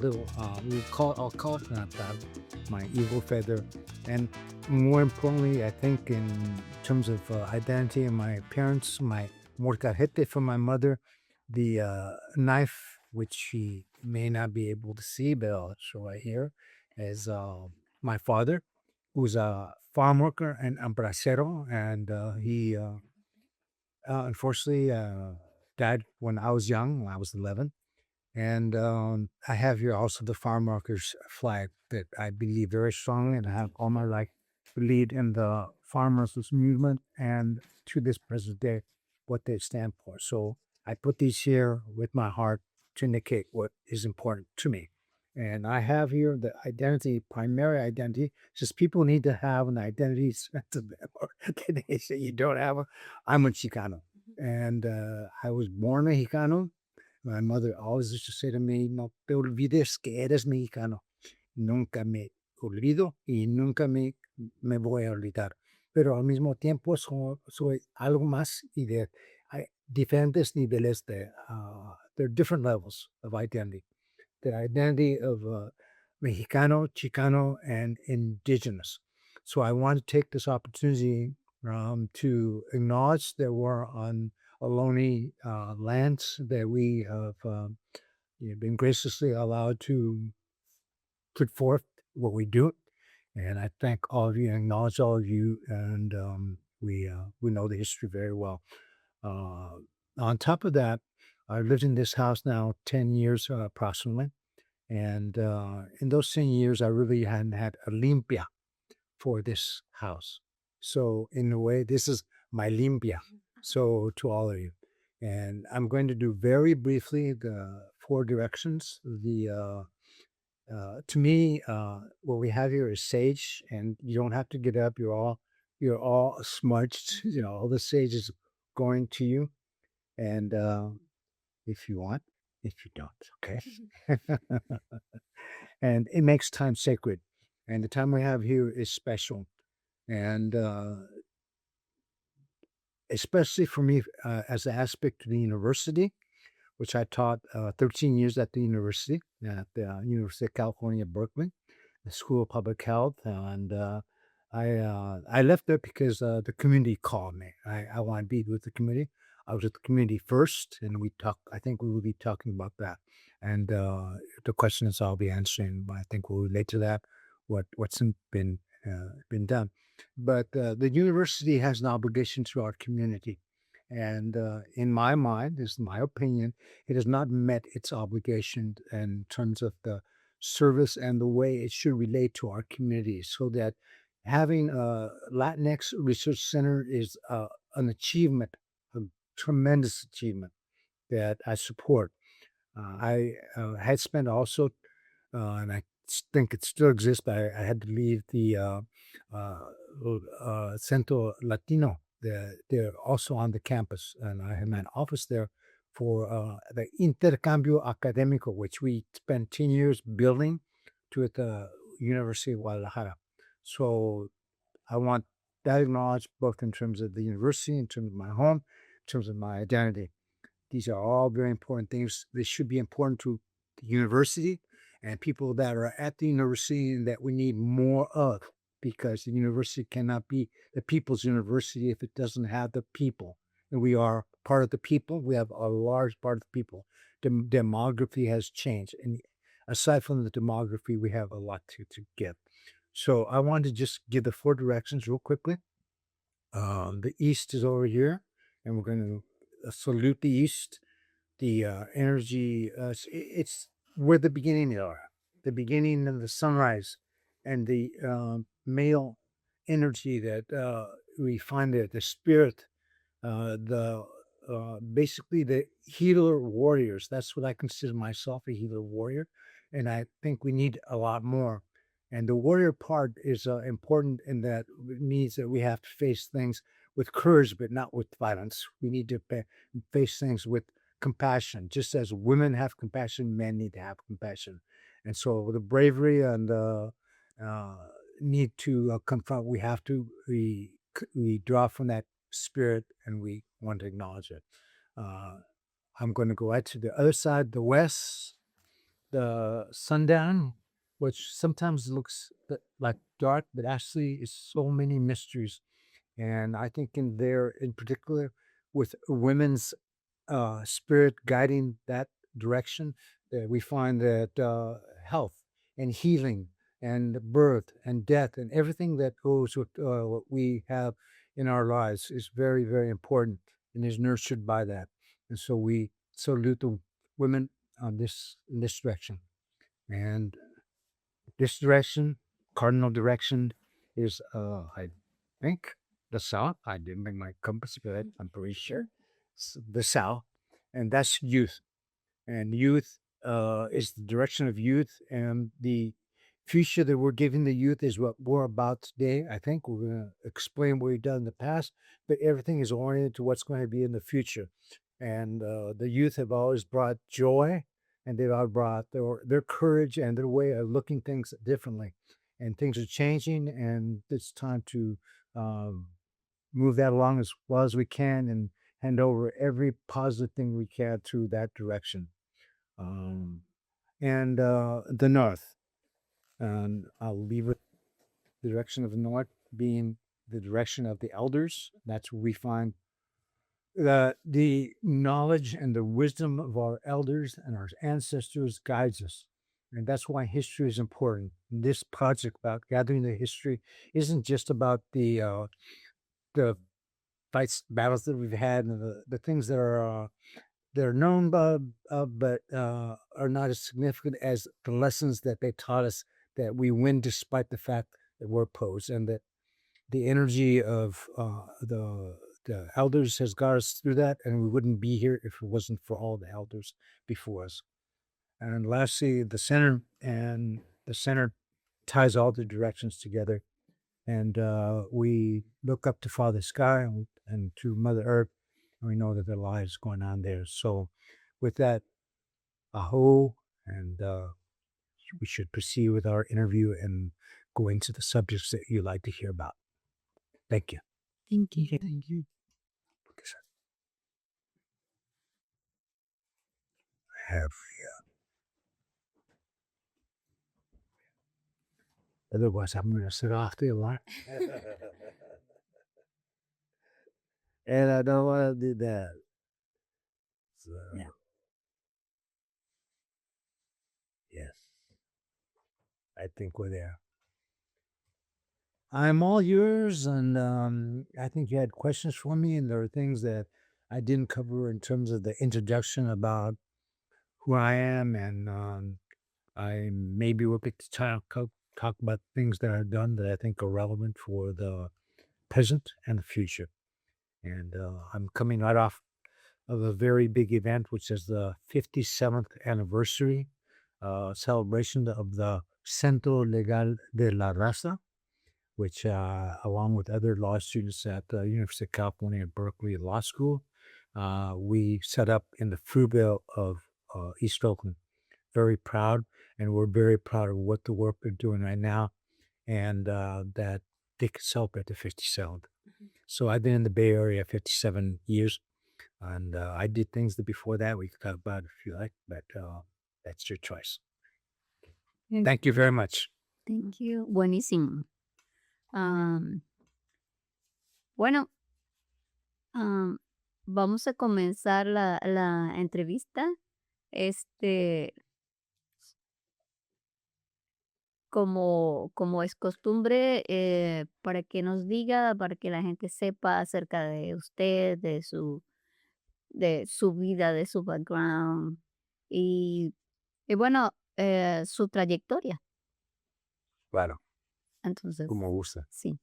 little, I'll call it not that, my eagle feather. And more importantly, I think in terms of identity and my parents, my molcajete from my mother, the knife, which she may not be able to see, but I'll show right here, is my father, who's a farm worker and a bracero. And he unfortunately died when I was young, when I was 11. And I have here also the farm workers flag that I believe very strongly and I have all my life believed in the farmers movement and to this present day what they stand for. So I put these here with my heart to indicate what is important to me. And I have here the identity, primary identity. Just people need to have an identity. Or they say you don't have a. I'm a Chicano, and I was born a Chicano. My mother always used to say to me, no te olvides que eres mexicano. Nunca me olvido y nunca me voy a olvidar. Pero al mismo tiempo soy algo más y hay diferentes niveles there are different levels of identity. The identity of Mexicano, Chicano, and indigenous. So I want to take this opportunity to acknowledge that we're on Ohlone lands that we have been graciously allowed to put forth what we do. And I thank all of you and acknowledge all of you. And we know the history very well. On top of that, I've lived in this house now 10 years approximately. And in those 10 years, I really hadn't had a limpia for this house. So in a way, this is my limpia. So to all of you. And I'm going to do very briefly the four directions. To me, what we have here is sage, and you don't have to get up. You're all smudged. All the sage is going to you. And if you want, if you don't, okay. And it makes time sacred. And the time we have here is special. And especially for me as an aspect to the university, which I taught 13 years at the university, at the University of California, Berkeley, the School of Public Health. And I left there because the community called me. I want to be with the community. I was with the community first, and I think we will be talking about that. And the questions I'll be answering, I think will relate to that, what's been done. But the university has an obligation to our community. And in my mind, this is my opinion, it has not met its obligation in terms of the service and the way it should relate to our community, so that having a Latinx Research Center is an achievement, a tremendous achievement that I support. I had spent also, and I think it still exists, but I had to leave the Centro Latino. They're also on the campus, and I had my office there for the Intercambio Académico, which we spent 10 years building to at the University of Guadalajara. So I want that acknowledged both in terms of the university, in terms of my home, in terms of my identity. These are all very important things. This should be important to the university and people that are at the university and that we need more of, because the university cannot be the people's university if it doesn't have the people. And we are part of the people. We have a large part of the people. The demography has changed. And aside from the demography, we have a lot to give. So I want to just give the four directions real quickly. The east is over here, and we're going to salute the east. The energy, it's where the beginning are, the beginning of the sunrise, and the male energy that we find there, the spirit, the basically the healer warriors. That's what I consider myself, a healer warrior, and I think we need a lot more. And the warrior part is important in that it means that we have to face things with courage, but not with violence. We need to face things with compassion. Just as women have compassion, men need to have compassion. And so the bravery and the need to confront, we draw from that spirit and we want to acknowledge it. I'm going to go right to the other side, the west. the sundown, which sometimes looks like dark, but actually is so many mysteries. And I think in there, in particular, with women's spirit guiding that direction, we find that health and healing and birth and death and everything that goes with what we have in our lives is very, very important and is nurtured by that. And so we salute the women on this in this direction. And this direction, cardinal direction, is I think the south. I didn't bring my compass, but I'm pretty sure the south, and that's youth. And youth is the direction of youth, and the future that we're giving the youth is what we're about today. I think we're going to explain what we've done in the past, but everything is oriented to what's going to be in the future. And the youth have always brought joy, and they've all brought their courage and their way of looking things differently. And things are changing, and it's time to um, move that along as well as we can and hand over every positive thing we can to that direction. Um, and the north, and I'll leave it the direction of the north being the direction of the elders. That's where we find the knowledge and the wisdom of our elders and our ancestors guides us. And that's why history is important. This project about gathering the history isn't just about the fights, battles that we've had, and the things that are they're known but are not as significant as the lessons that they taught us that we win despite the fact that we're opposed, and that the energy of the elders has got us through that, and we wouldn't be here if it wasn't for all the elders before us. And lastly, the center ties all the directions together, and we look up to Father Sky and to Mother Earth, and we know that there are lives going on there. So, with that, aho, and we should proceed with our interview and go into the subjects that you like to hear about. Thank you. Thank you. Thank you. I have otherwise I'm going to sit off the alarm. And I don't want to do that. So, Yeah. yes, I think we're there. I'm all yours, and I think you had questions for me, and there are things that I didn't cover in terms of the introduction about who I am, and I maybe will pick to talk about things that I've done that I think are relevant for the present and the future. And I'm coming right off of a very big event, which is the 57th anniversary celebration of the Centro Legal de la Raza, which, along with other law students at the University of California at Berkeley Law School, we set up in the Fruitvale of East Oakland. Very proud, and we're very proud of what the work they're doing right now, and that they could celebrate the 57th. So I've been in the Bay Area 57 years, and I did things that before that we could talk about if you like, but that's your choice. Thank you very much. Thank you. Buenísimo. Bueno, vamos a comenzar la entrevista. Como es costumbre, para que nos diga, para que la gente sepa acerca de usted, de su vida, de su background y bueno, su trayectoria. Claro, Entonces, como gusta. sí.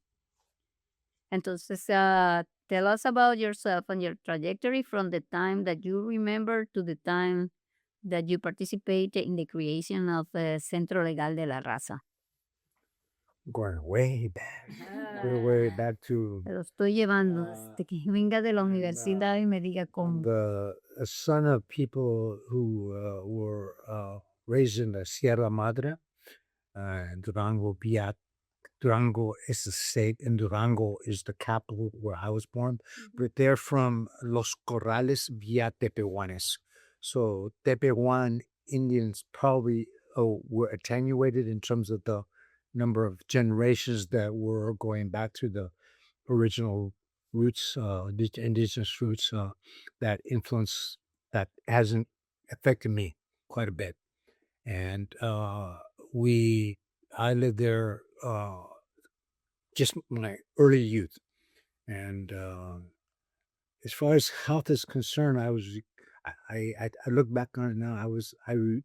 Entonces, tell us about yourself and your trajectory from the time that you remember to the time that you participated in the creation of Centro Legal de la Raza. Going way back. We're way back to Te lo estoy llevando desde que venga de la universidad y me diga cómo. the son of people who were raised in the Sierra Madre, Durango, Durango is the state, and Durango is the capital where I was born. But they're from Los Corrales via Tepehuanes. So Tepehuan Indians probably were attenuated in terms of the number of generations that were going back to the original roots, indigenous roots that influence that hasn't affected me quite a bit. And we, I lived there just my early youth, and as far as health is concerned, I look back on it now.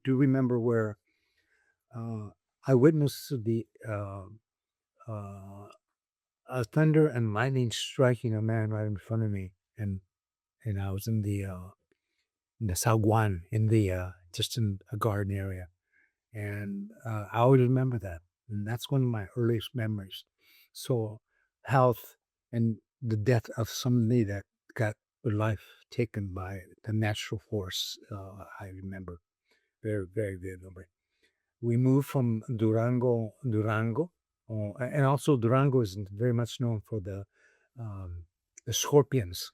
Do remember where uh, I witnessed the a thunder and lightning striking a man right in front of me, and I was in the Saguan in the just in a garden area, and I always remember that, and that's one of my earliest memories. So, health and the death of somebody that got their life taken by the natural force, I remember very, very vividly. We moved from Durango, and also Durango is very much known for the scorpions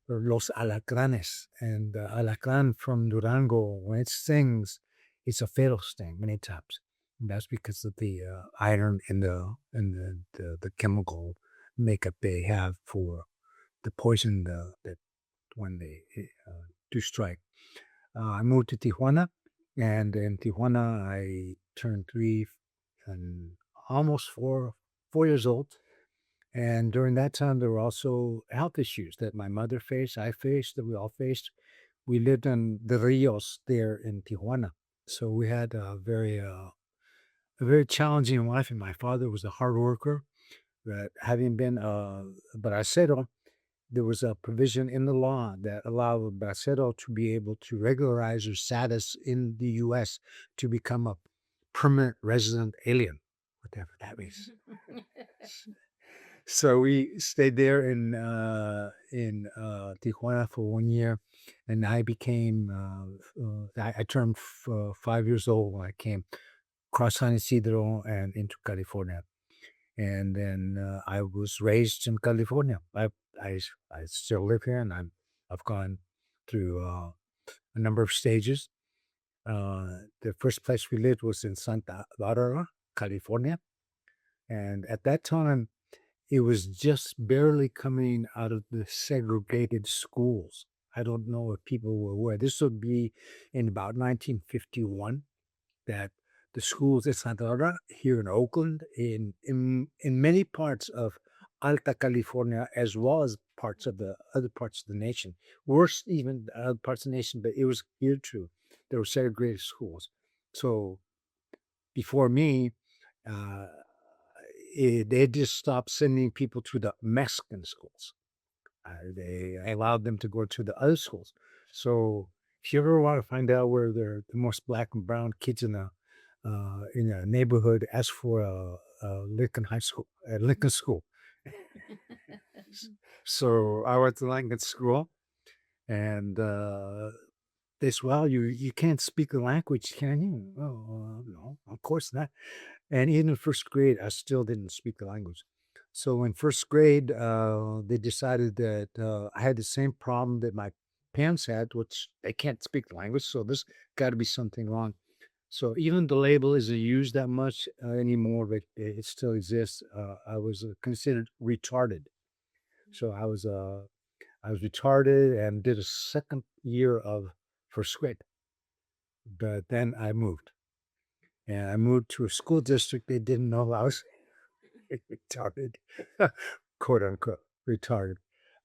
or los alacranes. And alacran from Durango, when it stings, it's a fatal sting many times. And that's because of the iron in the chemical makeup they have for the poison that when they do strike. I moved to Tijuana, and in Tijuana, I turned three and almost 4 years old. And during that time, there were also health issues that my mother faced, I faced, that we all faced. We lived in the Rios there in Tijuana, so we had a very challenging life. And my father was a hard worker. But having been a bracero, there was a provision in the law that allowed a bracero to be able to regularize their status in the U.S. to become a permanent resident alien, whatever that means. So we stayed there in Tijuana for 1 year, and I became I turned 5 years old when I came across San Isidro and into California, and then I was raised in California. I I still live here, and I've gone through a number of stages. The first place we lived was in Santa Barbara, California, and at that time it was just barely coming out of the segregated schools. I don't know if people were aware. This would be in about 1951 that the schools in Santa Barbara, here in Oakland, in many parts of Alta California, as well as parts of the other parts of the nation, worse even other parts of the nation, but it was here too. There were segregated schools. So before me, uh, they just stopped sending people to the Mexican schools. They allowed them to go to the other schools. So if you ever want to find out where the most black and brown kids in a neighborhood, ask for a Lincoln High School, Lincoln School. So I went to Lincoln School, and this well, you can't speak the language, can you? Oh, no, of course not. And even in first grade, I still didn't speak the language. So in first grade, they decided that I had the same problem that my parents had, which they can't speak the language. So there's got to be something wrong. So even the label isn't used that much anymore, but it still exists. I was considered retarded. So I was retarded and did a second year of first grade. But then I moved, and I moved to a school district. They didn't know I was retarded, quote unquote, retarded.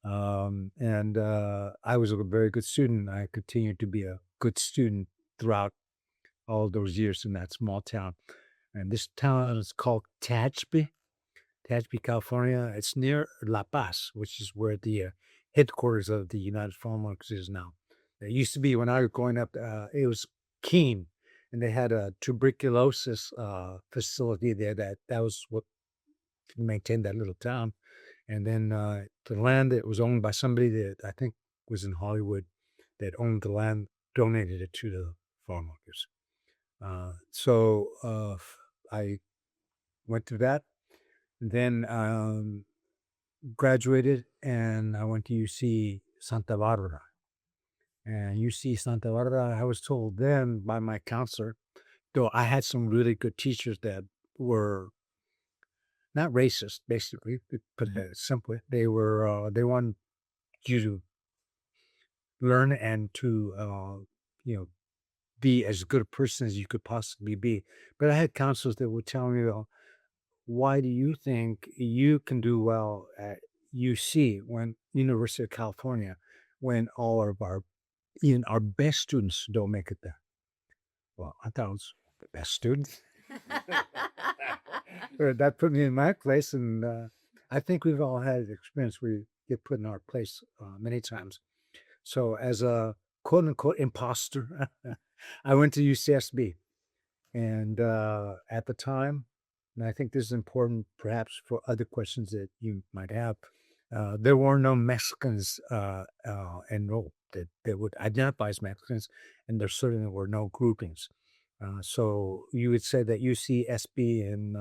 And I was a very good student. I continued to be a good student throughout all those years in that small town. And this town is called Tehachapi, California. It's near La Paz, which is where the headquarters of the United Farm Workers is now. It used to be when I was growing up, it was Keene, and they had a tuberculosis facility there. That was what maintained that little town. And then the land that was owned by somebody that I think was in Hollywood that owned the land donated it to the farm workers. So I went through that, then graduated, and I went to UC Santa Barbara. And UC Santa Barbara, I was told then by my counselor, though I had some really good teachers that were not racist, basically, to put it simply. They wanted you to learn and to, be as good a person as you could possibly be. But I had counselors that would tell me, well, why do you think you can do well at UC when University of California, when all of our even our best students don't make it there? Well, I thought I was the best student. That put me in my place, and I think we've all had the experience where you get put in our place many times. So, as a quote unquote imposter, I went to UCSB. And at the time, and I think this is important perhaps for other questions that you might have, there were no Mexicans enrolled that would identify as Mexicans, and there certainly were no groupings. So you would say that UCSB in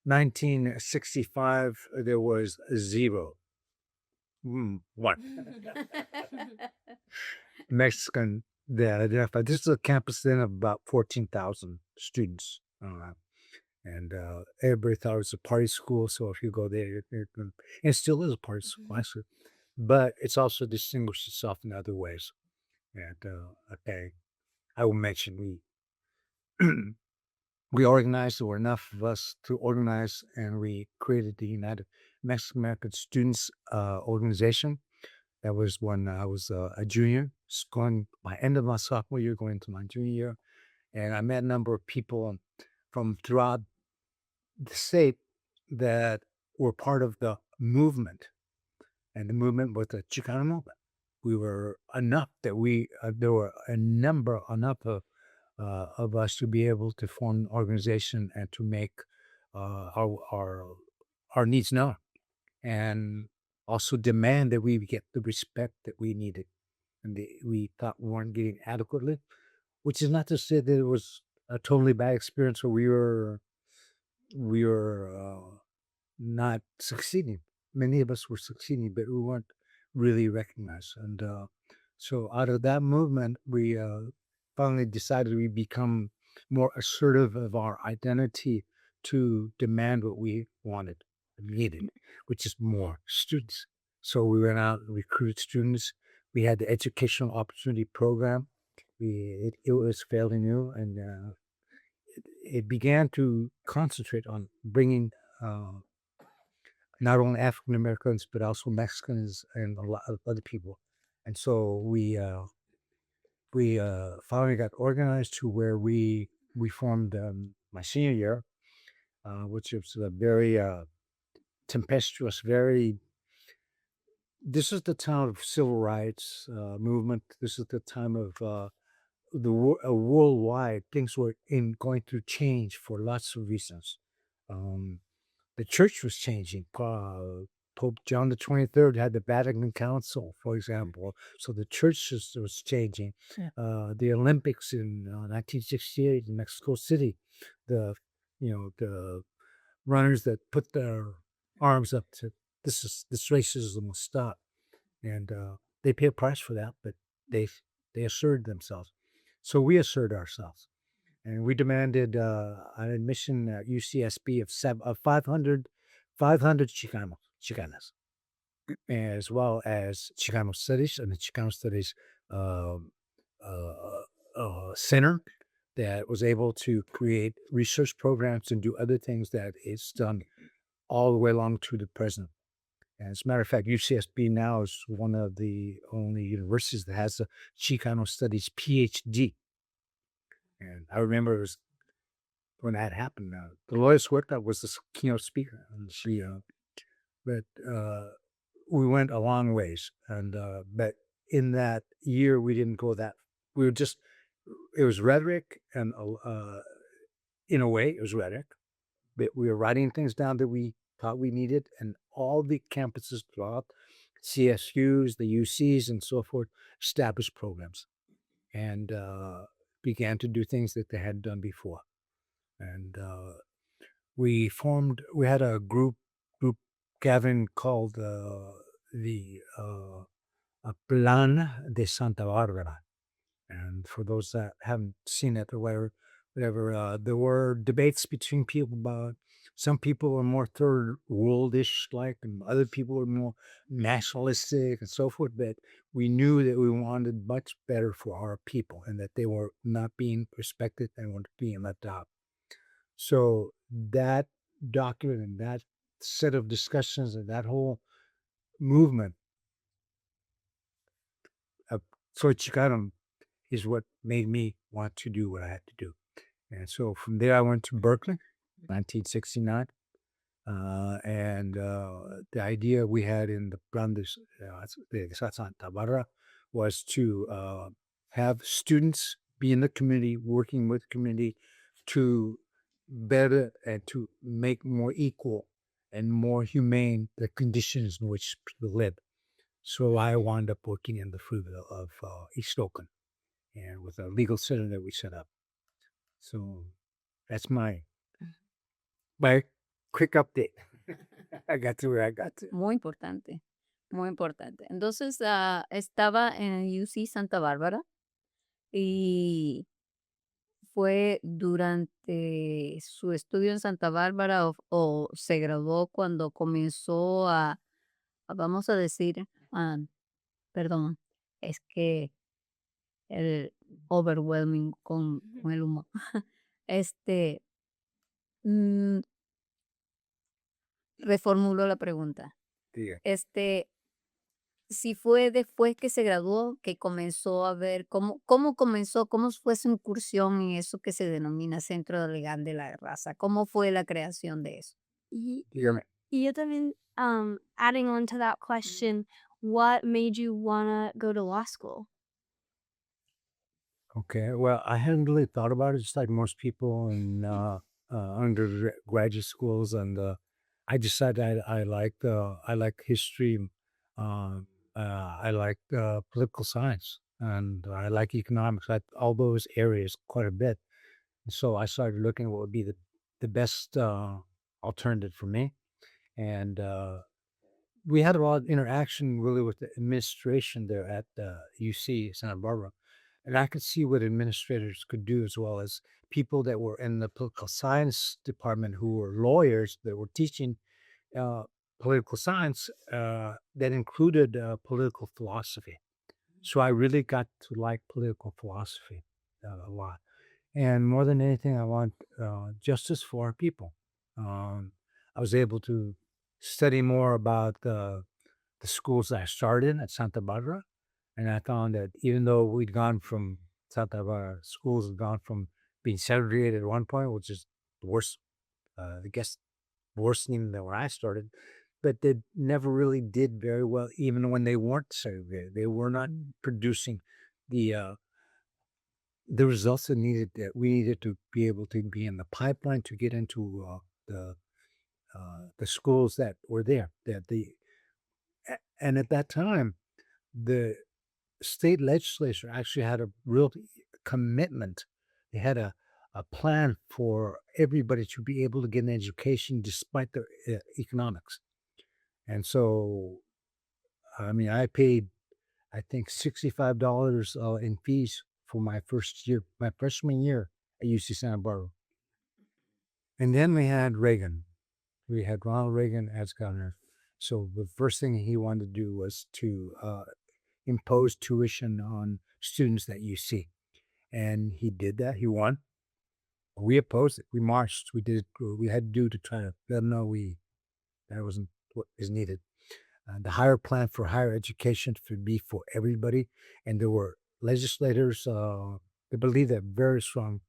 1965, there was zero, one Mexican that identified. This is a campus then of about 14,000 students. And everybody thought it was a party school. So if you go there, and it still is a party school, actually. But it's also distinguished itself in other ways. And okay, I will mention we organized. There were enough of us to organize, and we created the United Mexican American Students Organization. That was when I was a junior, going my end of my sophomore year, going into my junior year, and I met a number of people from throughout the state that were part of the movement, and the movement was the Chicano movement. We were enough that there were a number enough of us to be able to form an organization and to make our needs known, and also demand that we get the respect that we needed and we thought we weren't getting adequately. Which is not to say that it was a totally bad experience where we were not succeeding. Many of us were succeeding, but we weren't really recognized. And so, out of that movement, we finally decided we become more assertive of our identity to demand what we wanted and needed, which is more students. So we went out and recruited students. We had the educational opportunity program. It was fairly new, and it began to concentrate on bringing uh, not only African Americans but also Mexicans and a lot of other people. And so we finally got organized to where we formed my senior year, which was a very tempestuous, very. This is the time of civil rights movement. This is the time of worldwide things were in going through change for lots of reasons. Um, the church was changing. Pope John the 23rd had the Vatican Council, for example. So the church was changing. Yeah. The Olympics in 1968 in Mexico City, the runners that put their arms up to this racism will stop, and they pay a price for that, but they they asserted themselves. So we assert ourselves, and we demanded an admission at UCSB of 500 Chicanas, as well as Chicano Studies and the Chicano Studies um, uh, Center that was able to create research programs and do other things that it's done all the way along to the present. And as a matter of fact, UCSB now is one of the only universities that has a Chicano Studies PhD. And I remember it was when that happened. Dolores Huerta was the keynote speaker, and but we went a long ways. And but in that year, we didn't go that. We were just it was rhetoric, and in a way, it was rhetoric. But we were writing things down that we thought we needed, and all the campuses throughout CSUs, the UCs, and so forth established programs and began to do things that they hadn't done before. And we had a group gathering called the Plan de Santa Barbara. And for those that haven't seen it or whatever, there were debates between people about some people were more third worldish like, and other people were more nationalistic and so forth. But we knew that we wanted much better for our people and that they were not being respected and were being left out. So that document and that set of discussions and that whole movement of Xochitl is what made me want to do what I had to do. And so from there, I went to Berkeley, 1969. The idea we had in the Brandes de Santa Barbara was to have students be in the community, working with the community to better and to make more equal and more humane the conditions in which people live. So I wound up working in the Fruitville of East Oakland and with a legal center that we set up. So that's my quick update. I got to where I got to. Muy importante, muy importante. Entonces, estaba en UC Santa Bárbara y fue durante su estudio en Santa Bárbara o se graduó cuando comenzó vamos a decir, perdón, es que el overwhelming con el humor. Este, mm, reformulo la pregunta. Diga. Este, si fue después que se graduó que comenzó a ver cómo comenzó, cómo fue su incursión en eso que se denomina Centro Legal de la Raza, cómo fue la creación de eso. Y, Dígame. y yo también, adding on to that question, what made you wanna go to law school? Okay. Well, I hadn't really thought about it, just like most people in undergraduate schools, and I decided I like history, I like political science, and I like economics. All those areas quite a bit. So I started looking at what would be the best alternative for me, and we had a lot of interaction really with the administration there at UC Santa Barbara. And I could see what administrators could do as well as people that were in the political science department who were lawyers that were teaching uh, political science that included political philosophy. So I really got to like political philosophy a lot. And more than anything, I want justice for our people. I was able to study more about the schools that I started in at Santa Barbara. And I found that even though we'd gone from Santa Barbara, schools had gone from being segregated at one point, which is the worst, I guess, worsening than where I started, but they never really did very well, even when they weren't segregated. They were not producing the uh, the results that we needed to be able to be in the pipeline to get into the schools that were there. And at that time, the state legislature actually had a real commitment. They had a plan for everybody to be able to get an education despite their economics. And so, I mean, I paid, I think, $65 in fees for my first year, my freshman year at UC Santa Barbara. And then we had Reagan. We had Ronald Reagan as governor. So the first thing he wanted to do was to impose tuition on students at UC. And he did that. He won. We opposed it. We marched. We did what we had to do to try to let them know that wasn't what is needed. The higher plan for higher education should be for everybody. And there were legislators, I believe that very strong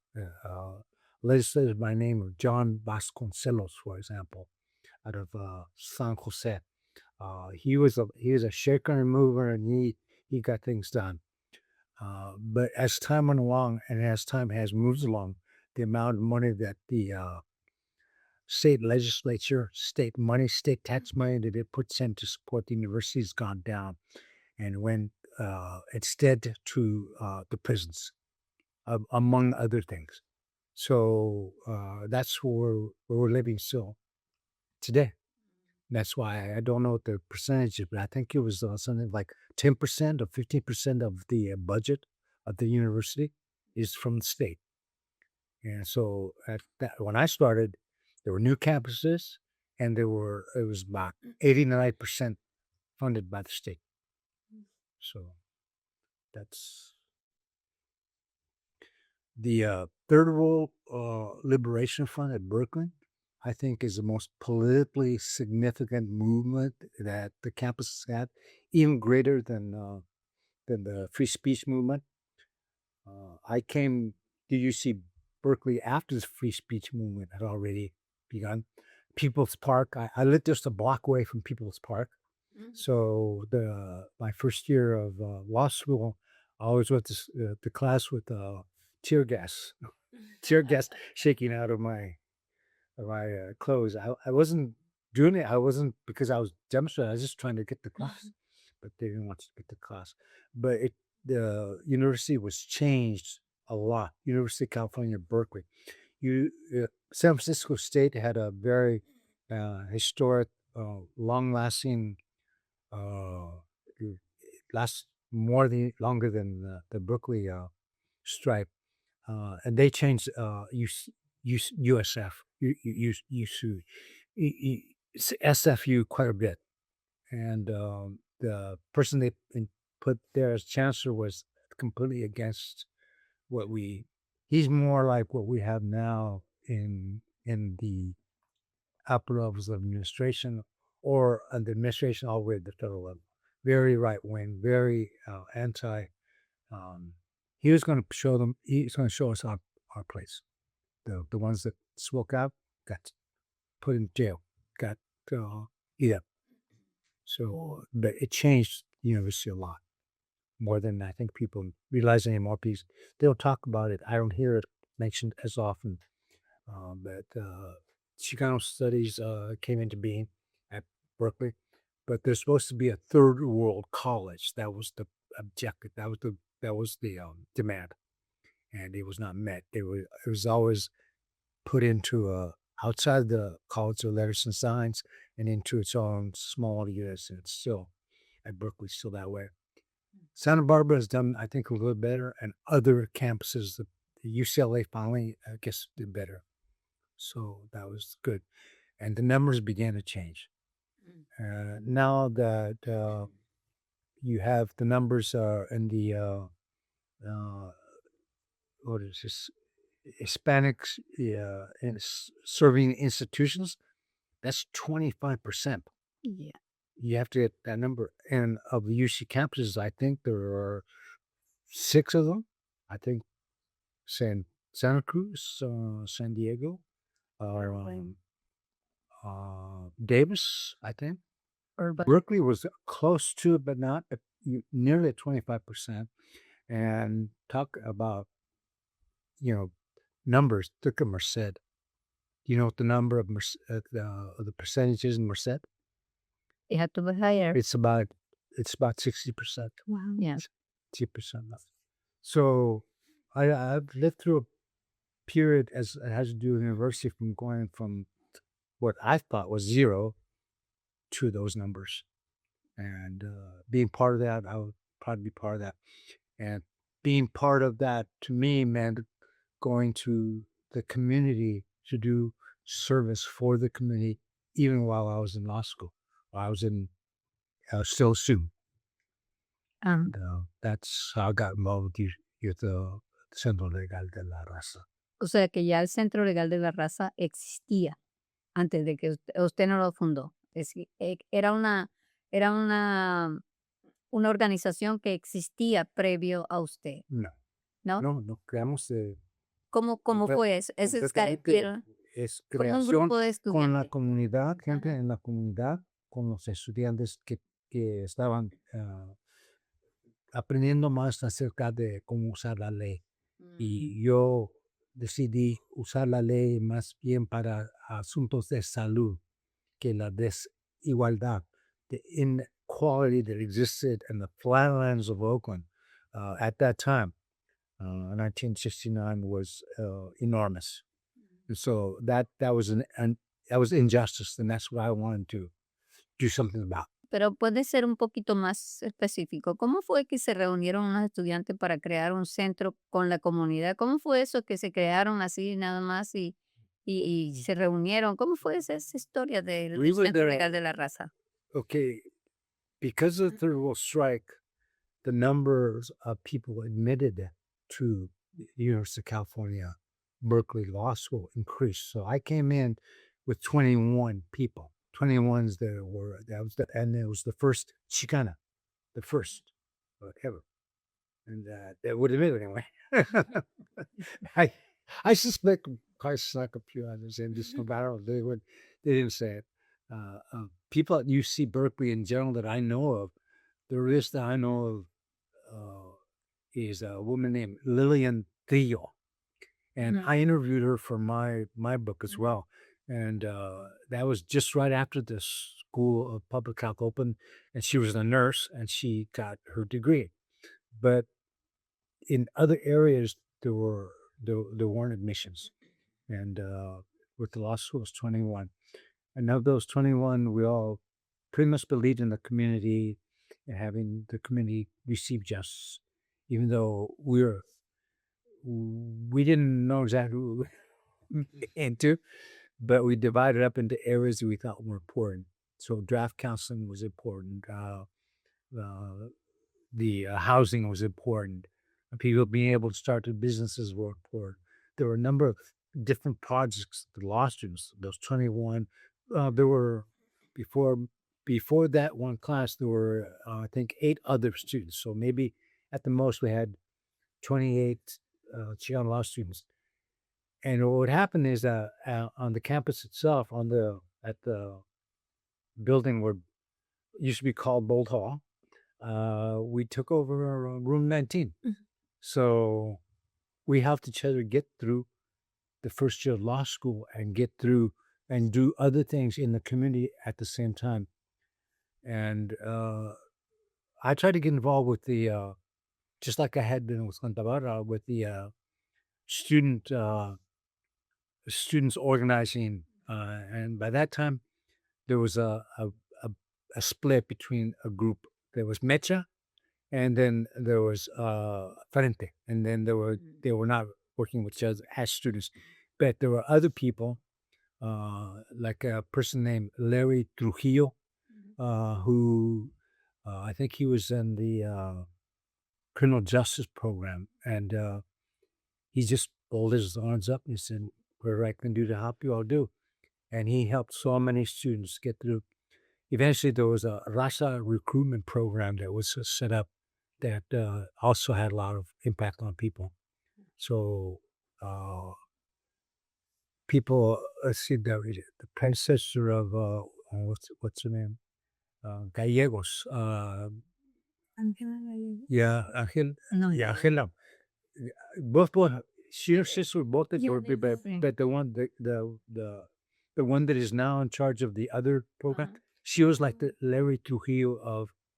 legislators by the name of John Vasconcelos, for example, out of San Jose. He was a shaker and mover, and he got things done. But as time went along, and as time has moved along, the amount of money that the state legislature, state tax money that it puts in to support the university has gone down, and went instead to the prisons, among other things. So that's where we're living still today. That's why I don't know what the percentage is, but I think it was something like 10% or 15% of the budget of the university is from the state. And so when I started, there were new campuses, and it was about 89% funded by the state. So that's the Third World Liberation Front at Berkeley. I think is the most politically significant movement that the campus has had, even greater than the free speech movement. I came to UC Berkeley after the free speech movement had already begun. People's Park. I lived just a block away from People's Park. So my first year of law school, I always went to class with tear gas, tear gas shaking out of my clothes. I wasn't doing it. I wasn't because I was demonstrating. I was just trying to get to class, but they didn't want to get to class. But the university was changed a lot. University of California, Berkeley. San Francisco State had a very historic, long-lasting, uh, last longer than the Berkeley stripe, and they changed USF, SFU quite a bit, and the person they put there as chancellor was completely against what we. He's more like what we have now in the upper levels of administration, or the administration all the way to the federal level. Very right wing, very anti. He was going to show them. He's going to show us our place. The ones that spoke out got put in jail, got yeah. So, but it changed the university a lot more than I think people realize anymore. Because they'll talk about it. I don't hear it mentioned as often. But Chicano studies came into being at Berkeley, but there's supposed to be a third world college. That was the objective. That was the demand, and it was not met. It was always put into outside the College of Letters and Science and into its own small units, and it's still at Berkeley still that way. Santa Barbara has done, I think, a little better, and other campuses, the UCLA finally, I guess, did better. So that was good, and the numbers began to change. Now that you have the numbers in the what is this Hispanics serving institutions, that's 25%. Yeah. You have to get that number. And of the UC campuses, I think there are 6 of them. I think Santa Cruz, San Diego, Davis, I think. Urban. Berkeley was close to it, but not nearly at 25%. And talk about, numbers. Look at Merced. Do you know what the number of the percentage is in Merced? It had to be higher. It's about 60%. Wow. Yeah. 60% left. So I've lived through a period as it has to do with university from going from what I thought was 0 to those numbers, and being part of that, I would probably be part of that. And being part of that to me meant going to the community to do service for the community, even while I was in law school. I was in still soon. And that's how I got involved with the Centro Legal de la Raza. O sea que ya el Centro Legal de la Raza existía antes de que usted no lo fundó. Es decir, era una organización que existía previo a usted, No, ¿no? no creamos ¿Cómo fue eso? Es con un creación grupo de con la estudiantes. comunidad, gente en la comunidad, con los estudiantes que estaban aprendiendo más acerca de cómo usar la ley. Y yo decidí usar la ley más bien para asuntos de salud que la desigualdad, the inequality that existed in the flatlands of Oakland at that time. 1969 was enormous. And so that was that was injustice, and that's what I wanted to do something about. Pero puede ser un poquito más específico. ¿Cómo fue que se reunieron unos estudiantes para crear un centro con la comunidad? ¿Cómo fue eso que se crearon así nada más y se reunieron? ¿Cómo fue esa historia del We were Centro there. Legal de la Raza? Okay, because of the third world strike, the numbers of people admitted to the University of California, Berkeley Law School increased. So I came in with 21 people. 21s and it was the first Chicana, the first ever. And that would admit it anyway. I I suspect I snuck a few others in just no matter what they didn't say it. People at UC Berkeley in general that I know of, the list that I know of is a woman named Lillian Theo. And I interviewed her for my book as well. And that was just right after the School of Public Health opened, and she was a nurse and she got her degree. But in other areas, there weren't admissions, and with the law school, it was 21. And of those 21, we all pretty much believed in the community and having the community receive justice, even though we didn't know exactly what we were into, but we divided up into areas that we thought were important. So draft counseling was important. The housing was important. People being able to start their businesses were important. There were a number of different projects. The law students, those 21, there were before that one class, there were I think 8 other students. So maybe at the most we had 28 Chicano law students. And what would happen is on the campus itself, at the building where it used to be called Bold Hall, we took over room 19. So we helped each other get through the first year of law school and get through and do other things in the community at the same time. And I tried to get involved with the, just like I had been with Santa Barbara, with the students organizing. And by that time, there was a split between a group. There was Mecha, and then there was Frente, and then they were not working with each other as students, but there were other people, like a person named Larry Trujillo, who I think he was in the criminal justice program, and he just pulled his arms up and said, "Whatever I can do to help you, I'll do." And he helped so many students get through. Eventually, there was a Raza recruitment program that was set up that also had a lot of impact on people. So people, let's see, the predecessor of what's her name, Gallegos. Yeah, Angel. No. Yeah, Angela. Both she and her sister were both at Dorothy, but the one that is now in charge of the other program, she was like the Larry Trujillo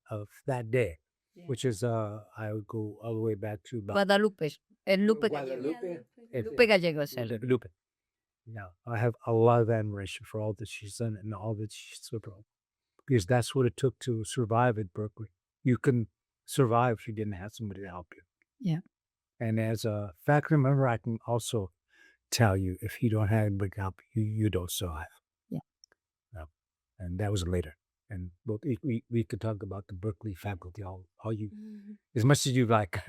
of that day, which is I would go all the way back to about Guadalupe. Lupe Guadalupe. Lupe Gallegos. Lupe. Yeah, I have a lot of admiration for all that she's done and all that she's done, because that's what it took to survive at Berkeley. You couldn't survive if you didn't have somebody to help you. Yeah. And as a faculty member, I can also tell you, if you don't have anybody to help you, you don't survive. Yeah. And that was later. And both we could talk about the Berkeley faculty all you as much as you like.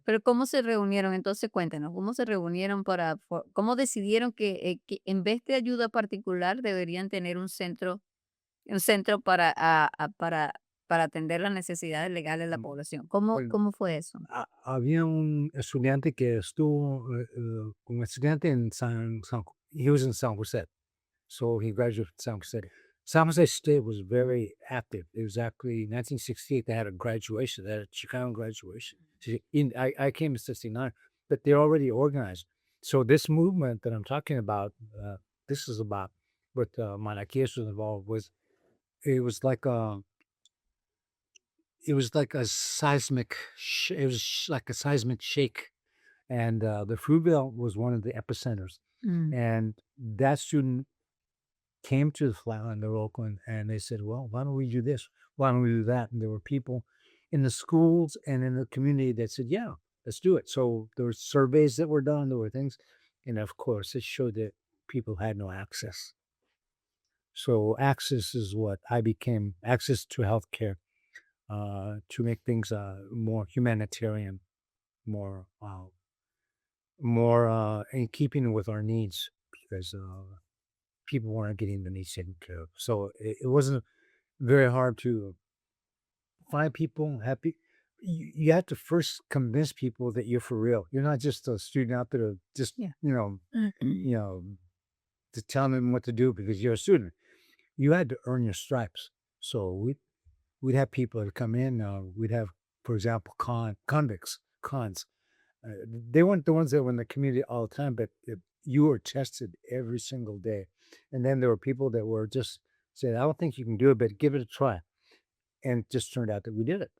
Pero ¿cómo se reunieron? Entonces cuéntenos, ¿cómo se reunieron cómo decidieron que en vez de ayuda particular deberían tener un centro para atender las necesidades legales de la población? Bueno, ¿Cómo fue eso? Había un estudiante que estuvo, un estudiante en he was in San Jose. So he graduated from San Jose. San Jose State was very active. It was actually 1968. They had a graduation. They had a Chicano graduation. I came in '69, but they're already organized. So this movement that I'm talking about, this is about what Malaquias was involved with. It was like a seismic. It was like a seismic shake, and the Fruitvale was one of the epicenters. And that student came to the Flatland of Oakland and they said, well, why don't we do this? Why don't we do that? And there were people in the schools and in the community that said, yeah, let's do it. So there were surveys that were done, there were things. And of course, it showed that people had no access. So access is what I became, access to healthcare, to make things more humanitarian, more in keeping with our needs, because people weren't getting the needs taken care of. So it wasn't very hard to find people happy. You have to first convince people that you're for real. You're not just a student out there to just Yeah. you know to tell them what to do because you're a student. You had to earn your stripes. So we'd have people that come in. We'd have, for example, convicts, cons. They weren't the ones that were in the community all the time, but you were tested every single day. And then there were people that were just saying, I don't think you can do it, but give it a try. And it just turned out that we did it.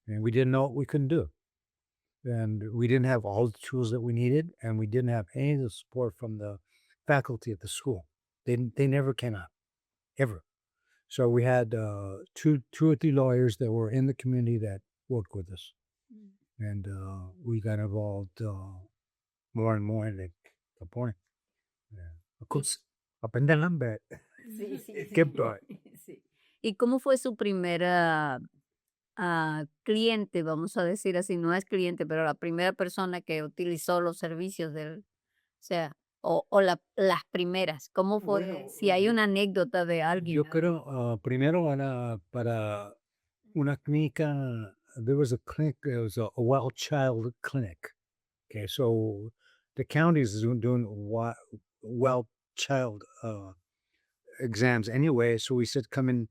And we didn't know what we couldn't do. And we didn't have all the tools that we needed, and we didn't have any of the support from the faculty at the school. They never came out, ever. So we had two or three lawyers that were in the community that worked with us. And we got involved more and more in the point. Yeah. Of course, aprende lang, but Sí, sí, it kept sí. going. Sí. ¿Y cómo fue su primera cliente, vamos a decir así? No es cliente, pero la primera persona que utilizó los servicios del, o sea, o las primeras. ¿Cómo fue? Bueno, Si hay una anécdota de alguien. yo creo, primero para una clínica, there was a clinic, it was a well child clinic. Okay, so the county is doing well child exams anyway. So we said, come and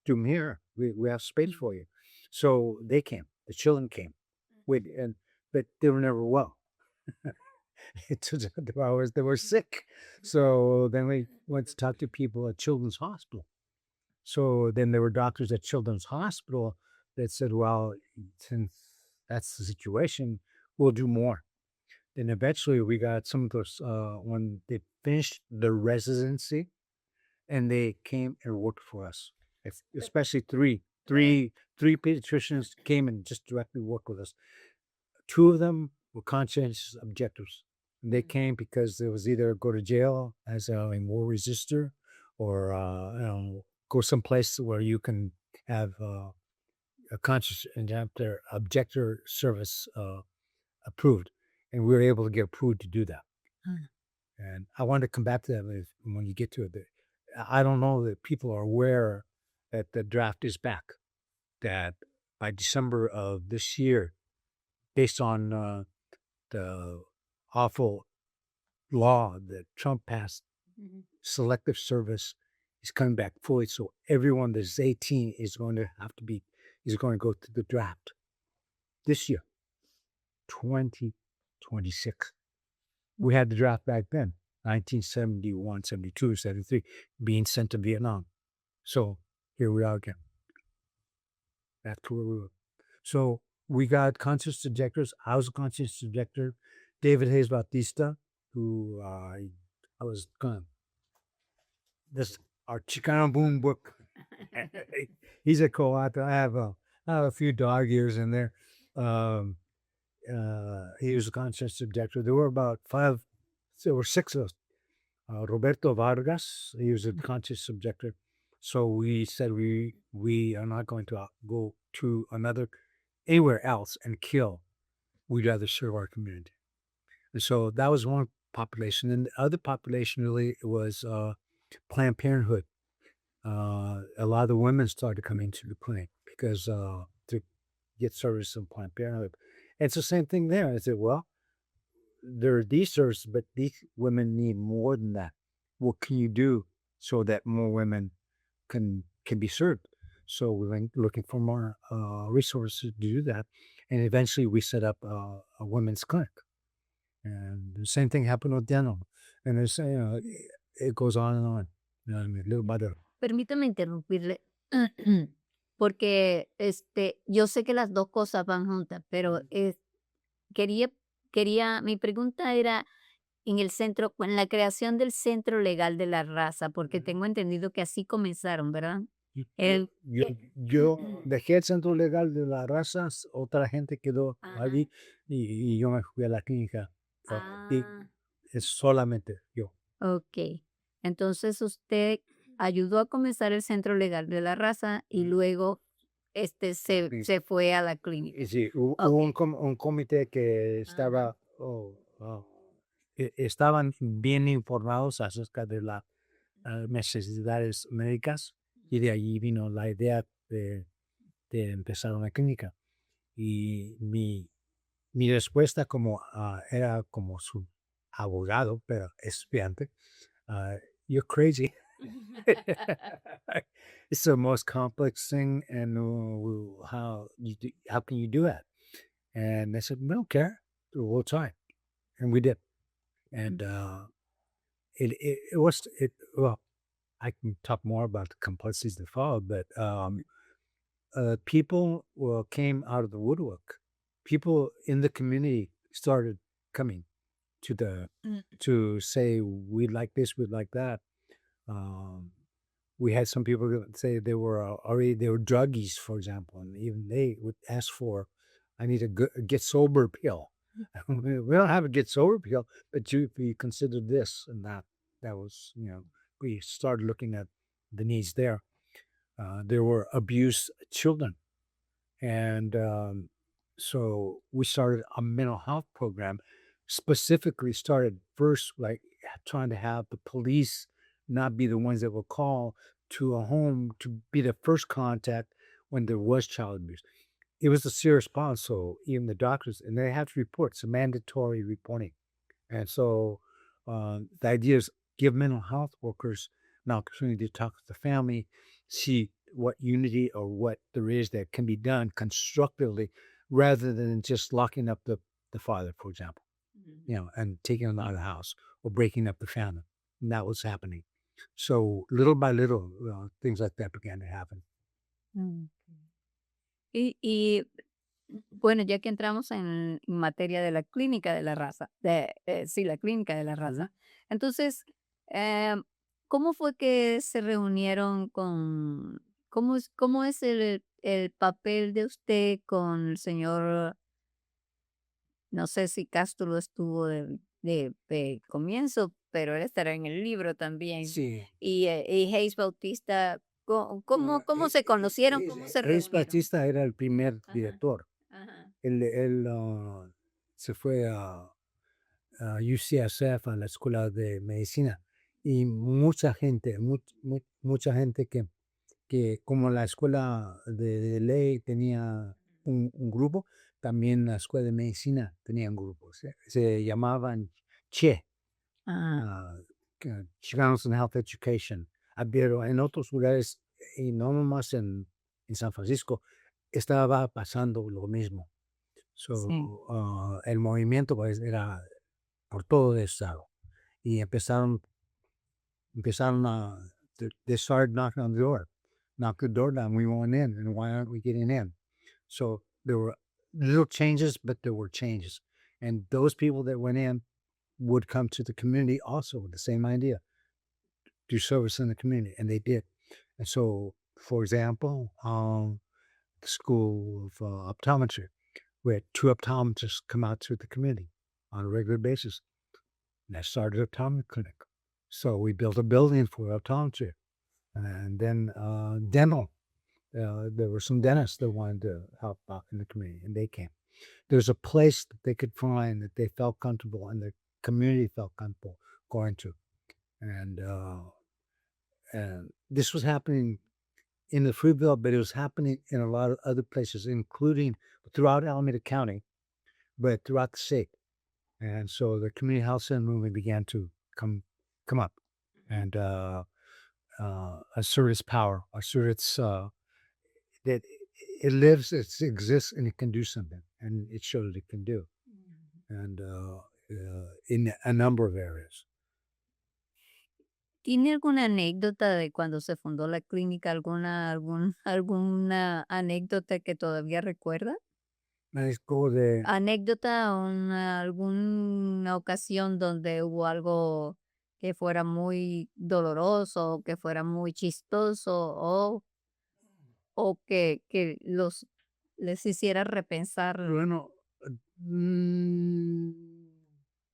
do them here. We have space for you. So they came. The children came. But they were never well. It took hours. They were sick. So then we went to talk to people at Children's Hospital. So then there were doctors at Children's Hospital that said, well, since that's the situation, we'll do more. Then eventually we got some of those when they finished their residency and they came and worked for us. Especially three pediatricians came and just directly worked with us. Two of them were conscientious objectors. And they came because there was either go to jail as a war resistor or go someplace where you can have a conscious objector service approved. And we were able to get approved to do that. And I wanted to come back to that when you get to it. I don't know that people are aware that the draft is back, that by December of this year, based on the awful law that Trump passed, selective service is coming back fully. So everyone that's 18 is going to go to the draft this year, 2026. We had the draft back then, 1971, 72, 73, being sent to Vietnam. So here we are again. That's where we were. So we got conscious objectors. I was a conscious objector. David Hayes Bautista, who I was kind of our Chicano Boom book. He's a co-author. I have a few dog ears in there. He was a conscious objector. There were six of us. Roberto Vargas, he was a conscious objector. So we said we are not going to go to anywhere else and kill. We'd rather serve our community. And so that was one population. And the other population really was Planned Parenthood. A lot of the women started coming to the clinic because to get service from Planned Parenthood. And it's the same thing there. I said, well, there are these services, but these women need more than that. What can you do so that more women can be served? So we went looking for more resources to do that. And eventually we set up a women's clinic. And the same thing happened with dental. And it's, it goes on and on. You know what I mean? Little by little. Permítame interrumpirle, porque yo sé que las dos cosas van juntas, pero mi pregunta era, en el centro, en la creación del Centro Legal de la Raza, porque tengo entendido que así comenzaron, ¿verdad? El, Yo dejé el centro legal de las razas, otra gente quedó Ajá. allí y yo me fui a la clínica. Y Ah, es solamente yo. ok. Entonces usted ayudó a comenzar el Centro Legal de la Raza y luego Sí. se fue a la clínica. Y sí, hubo Ok. un comité que estaba, estaban bien informados acerca de las necesidades médicas y de allí vino la idea de empezar una clínica. Y mi respuesta como era como su abogado, pero estudiante, uh, you're crazy. It's the most complex thing, and how can you do that? And they said, we don't care. We'll try. And we did. And well, I can talk more about the complexities that followed, but people came out of the woodwork. People in the community started coming to say, we'd like this, we'd like that. We had some people that say they were druggies, for example, and even they would ask for, I need a get sober pill. We don't have a get sober pill, but if you consider this and that, that was, we started looking at the needs there. There were abused children. And so we started a mental health program, specifically started first, like trying to have the police not be the ones that will call to a home to be the first contact when there was child abuse. It was a serious problem. So even the doctors, and they have to report, it's a mandatory reporting. And so the idea is give mental health workers an opportunity to talk to the family, see what unity or what there is that can be done constructively rather than just locking up the father, for example, and taking him out of the house or breaking up the family. And that was happening. So little by little, things like that began to happen. Mm. Y bueno, ya que entramos en materia de la clínica de la raza, sí, la clínica de la raza. Entonces, em, ¿cómo fue que se reunieron cómo es el papel de usted con el señor, no sé si Castro estuvo de comienzo, pero él estará en el libro también. Sí. Y Hayes Bautista, ¿cómo se conocieron? ¿Cómo se Luis reunieron? Batista era el primer Ajá. director. Ajá. Él se fue a UCSF, a la escuela de medicina, y mucha gente, mucha gente que como la escuela de ley tenía un grupo, también la escuela de medicina tenía un grupo. Se llamaban CHE, Ah, Chicanos in Health Education. Pero en otros lugares, y no nomás en San Francisco, estaba pasando lo mismo. So, sí. el movimiento pues era por todo el estado. Y empezaron they started knocking on the door. Knock the door down. We want in. And why aren't we getting in? So there were little changes, but there were changes. And those people that went in would come to the community also with the same idea, do service in the community. And they did. And so, for example, the School of Optometry, we had 2 optometrists come out to the community on a regular basis. And I started an optometry clinic. So we built a building for optometry. And then dental. There were some dentists that wanted to help out in the community, and they came. There's a place that they could find that they felt comfortable and the community felt comfortable going to. And this was happening in the Fruitville, but it was happening in a lot of other places, including throughout Alameda County, but throughout the state. And so the community health center movement began to come up and assert its power, assert its that it lives, it exists, and it can do something, and it showed that it can do, and in a number of areas. ¿Tiene alguna anécdota de cuando se fundó la clínica? ¿Alguna anécdota que todavía recuerda? México de Anécdota, alguna ocasión donde hubo algo que fuera muy doloroso, que fuera muy chistoso o que les hiciera repensar. bueno, mm,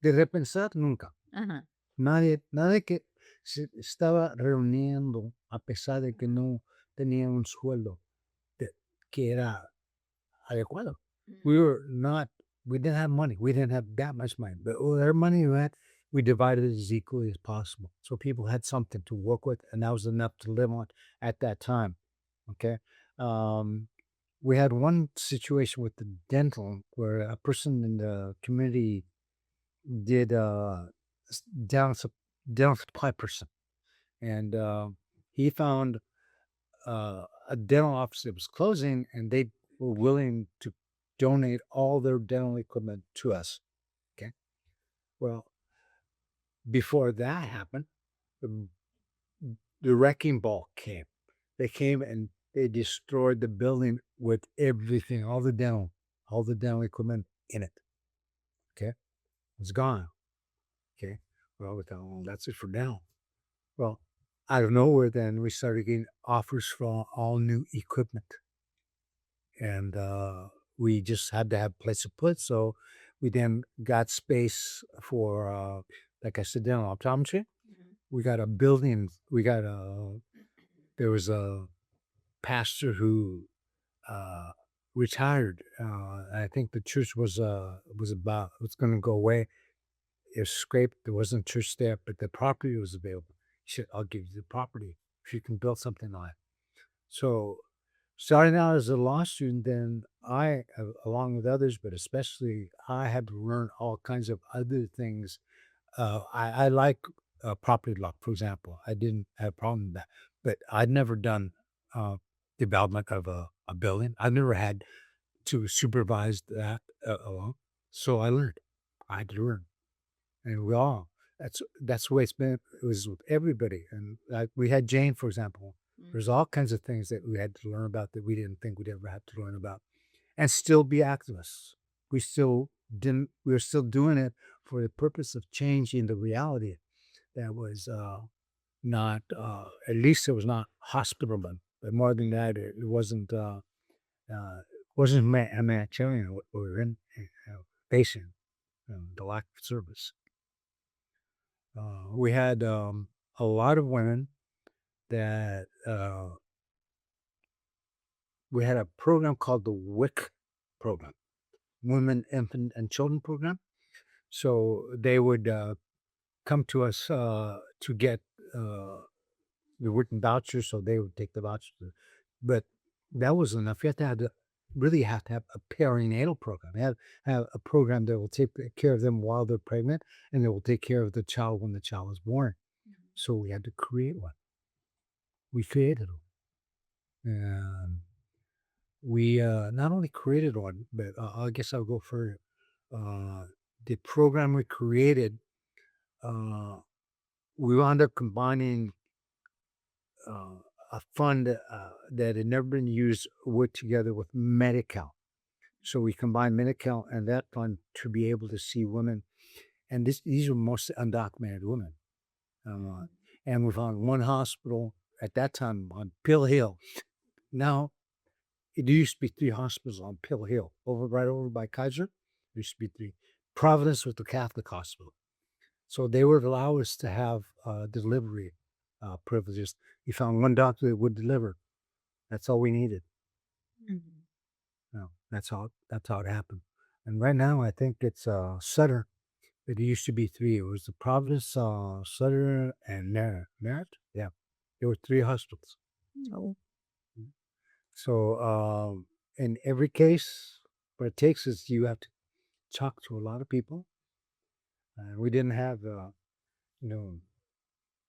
de repensar nunca. Ajá. Nadie que se estaba reuniendo a pesar de que no tenía un sueldo de- que era adecuado. We were not, we didn't have money. We didn't have that much money, but whatever money we had, we divided it as equally as possible. So people had something to work with, and that was enough to live on at that time. Okay. Um, we had one situation with the dental where a person in the community did dental, dental supply person, and he found a dental office that was closing, and they were willing to donate all their dental equipment to us. Okay. Well, before that happened, the, the wrecking ball came. They came and they destroyed the building with everything, all the dental equipment in it. Okay. It's gone. Okay. Well, we thought, well, that's it for now. Well, out of nowhere, then we started getting offers for all new equipment. And we just had to have a place to put. So we then got space for, like I said, dental optometry. We got a building. There was a pastor who retired. I think the church was going to go away. It was scraped. There wasn't a church there, but the property was available. He said, "I'll give you the property if you can build something on it." So starting out as a law student, then I, along with others, but especially I had to learn all kinds of other things. I like property law, for example. I didn't have a problem with that, but I'd never done development of a building. I've never had to supervise that alone. So I learned. I had to learn, and we all. That's the way it's been. It was with everybody, and we had Jane, for example. There's all kinds of things that we had to learn about that we didn't think we'd ever have to learn about, and still be activists. We still didn't. We were still doing it for the purpose of changing the reality that was not. At least it was not hospitable, but more than that, it wasn't. Wasn't humanitarian. What we were in, facing the lack of service. We had a lot of women that we had a program called the WIC program, Women, Infant, and Children program. So they would come to us to get the written vouchers, so they would take the vouchers. But that wasn't enough. You have to really have to have a perinatal program. Have a program that will take care of them while they're pregnant, and that will take care of the child when the child is born. So we had to create one. We created one. And we not only created one, but I guess I'll go further. The program we created, we wound up combining a fund that had never been used with together with Medi-Cal. So we combined Medi-Cal and that fund to be able to see women, and these were mostly undocumented women. And we found one hospital at that time on Pill Hill. Now, there used to be 3 hospitals on Pill Hill, right over by Kaiser. There used to be 3. Providence was the Catholic hospital. So they would allow us to have delivery privileges. We found one doctor that would deliver. That's all we needed. That's how it happened. And right now, I think it's Sutter. It used to be 3. It was the Providence, Sutter, and Merritt. Yeah, there were 3 hospitals. Oh. So in every case, what it takes is you have to talk to a lot of people. We didn't have,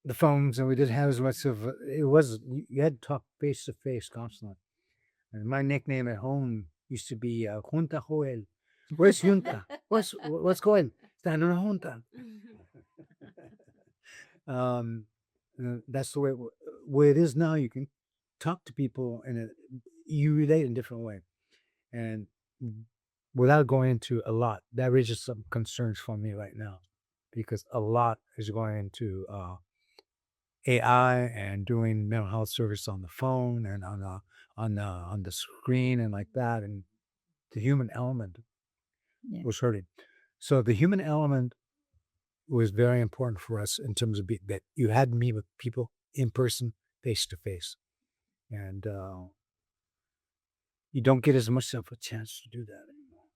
the phones, and we didn't have as much of. It was you had to talk face to face constantly. And my nickname at home used to be Junta Joél. Where's Junta? What's going? Stand in a Junta. That's the way it is now. You can talk to people and you relate in a different way. And without going into a lot, that raises some concerns for me right now, because a lot is going into AI and doing mental health service on the phone and on the screen and like that, and the human element Yeah. was hurting. So the human element was very important for us in terms of that you had to meet with people in person, face to face, and you don't get as much of a chance to do that anymore.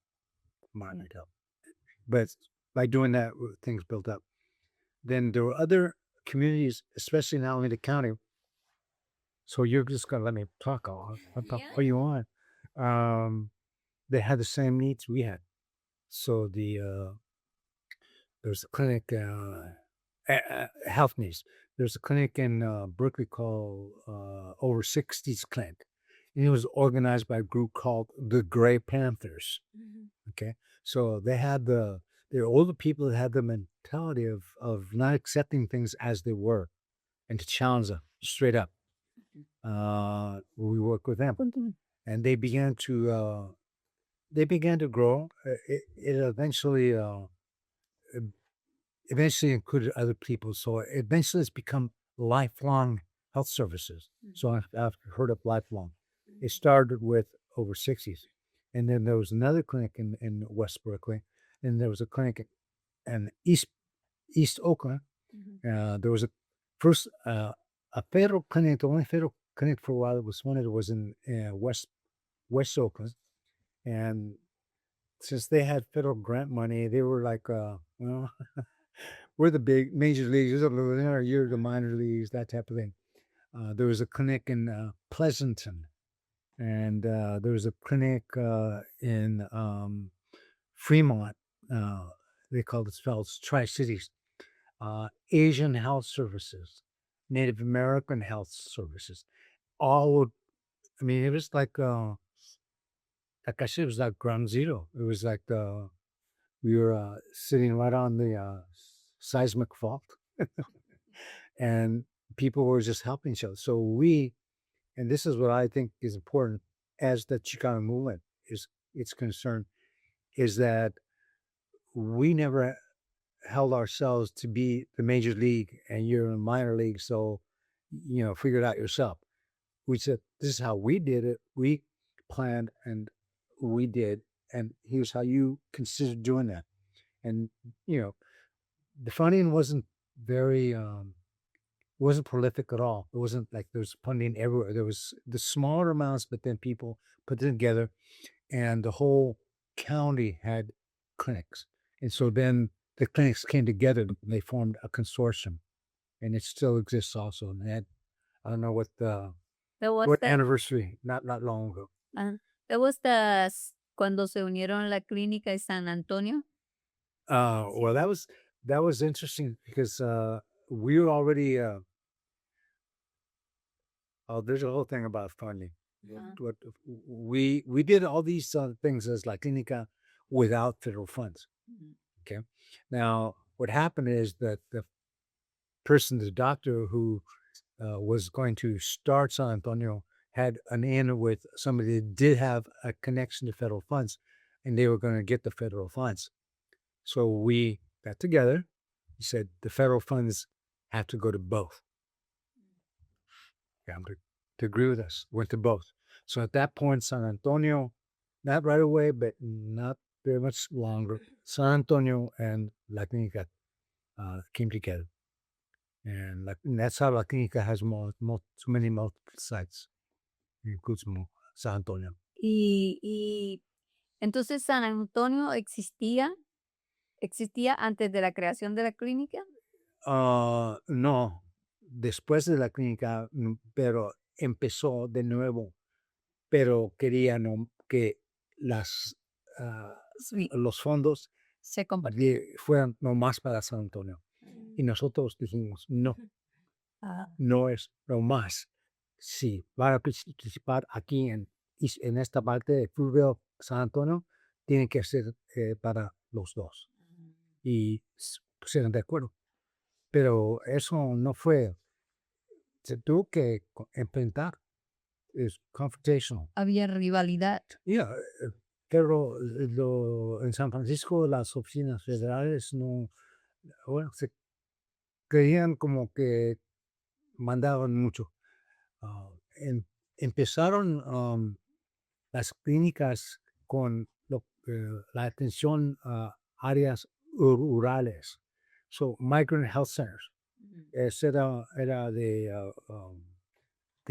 Might help, but by doing that, things built up. Then there were other communities, especially in Alameda County. So you're just gonna let me talk. I'll talk Yeah. what you want. They had the same needs we had. So there's a clinic, health needs. There's a clinic in Berkeley called Over 60s Clinic. And it was organized by a group called the Gray Panthers. Okay. So they were older people that had the mentality of not accepting things as they were and to challenge them straight up. We work with them, and they began to grow. It eventually included other people. So eventually it's become lifelong health services. So I've heard of lifelong. It started with over 60s. And then there was another clinic in West Berkeley. And there was a clinic in East Oakland. There was a federal clinic. The only federal clinic for a while that was funded was in West Oakland. And since they had federal grant money, they were like, well, we're the big major leagues, you're the minor leagues, that type of thing. There was a clinic in Pleasanton, and there was a clinic in Fremont. They call themselves Tri-Cities. Asian Health Services, Native American Health Services. I mean, it was like I said, it was like ground zero. It was like we were sitting right on the seismic fault, and people were just helping each other. So and this is what I think is important as the Chicano movement is it's concerned, is that we never held ourselves to be the major league and you're in a minor league, so figure it out yourself. We said this is how we did it. We planned and we did, and here's how you consider doing that. And the funding wasn't prolific at all. It wasn't like there was funding everywhere. There was the smaller amounts, but then people put it together, and the whole county had clinics. And so then the clinics came together and they formed a consortium, and it still exists also. And I don't know what anniversary, not long ago. There was cuando se unieron la Clínica y San Antonio. Well, that was interesting because we were already. There's a whole thing about funding. What we did all these things as La Clínica without federal funds. Okay. Now, what happened is that the doctor who was going to start San Antonio had an in with somebody that did have a connection to federal funds, and they were going to get the federal funds. So we got together. We said the federal funds have to go to both. To agree with us, went to both. So at that point, San Antonio, not right away, but not very much longer, San Antonio and La Clínica came together. And that's how La Clínica has so many multiple sites. It includes San Antonio. Y entonces San Antonio existía antes de la creación de la clínica. No, después de La Clínica, pero empezó de nuevo, pero querían que los fondos se compartían, fueran nomás para San Antonio. Y nosotros dijimos, no, no es nomás. Si van a participar aquí en esta parte de Fruitvale, San Antonio, tienen que ser para los dos. Y pusieron de acuerdo. Pero eso no fue. Se tuvo que enfrentar. Es confrontational. había rivalidad. Yeah, pero en San Francisco las oficinas federales no, bueno, se creían como que mandaban mucho. Ah, empezaron las clínicas con la atención a áreas rurales. So, migrant health centers. Ese era de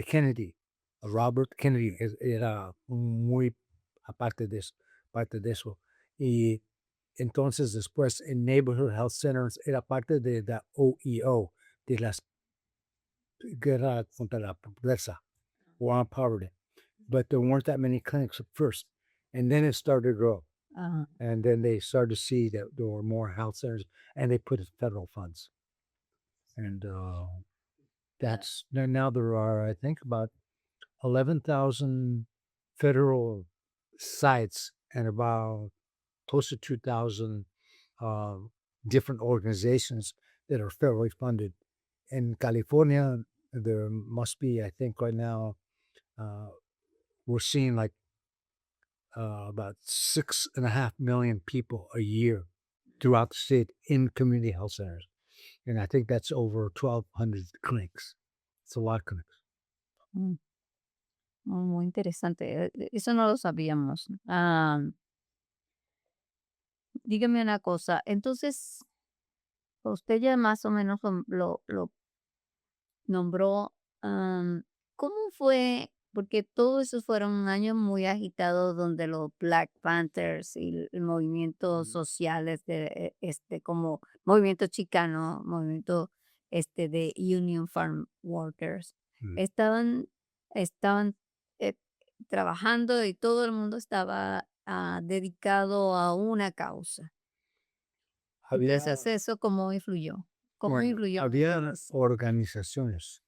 Kennedy. Robert Kennedy era muy aparte de eso, parte de eso. Y entonces después en Neighborhood Health Centers era parte de la OEO, de las guerra contra la pobreza, war on poverty. But there weren't that many clinics at first. And then it started to grow. Ajá. And then they started to see that there were more health centers and they put in federal funds. And that's now there are, I think, about 11,000 federal sites and about close to 2,000 uh, different organizations that are federally funded. In California, there must be, I think, right now, we're seeing like about 6.5 million people a year throughout the state in community health centers. And I think that's over 1,200 clinics. It's a lot of clinics. Mm, muy interesante. Eso no lo sabíamos. Dígame una cosa. Entonces, usted ya más o menos lo nombró. ¿Cómo fue? Porque todos esos fueron años muy agitados donde los Black Panthers y el movimiento sociales como movimiento chicano, movimiento de Union Farm Workers, Mm. estaban eh, trabajando y todo el mundo estaba dedicado a una causa. Había, Entonces, ¿eso cómo influyó? ¿Cómo bueno, influyó? había organizaciones.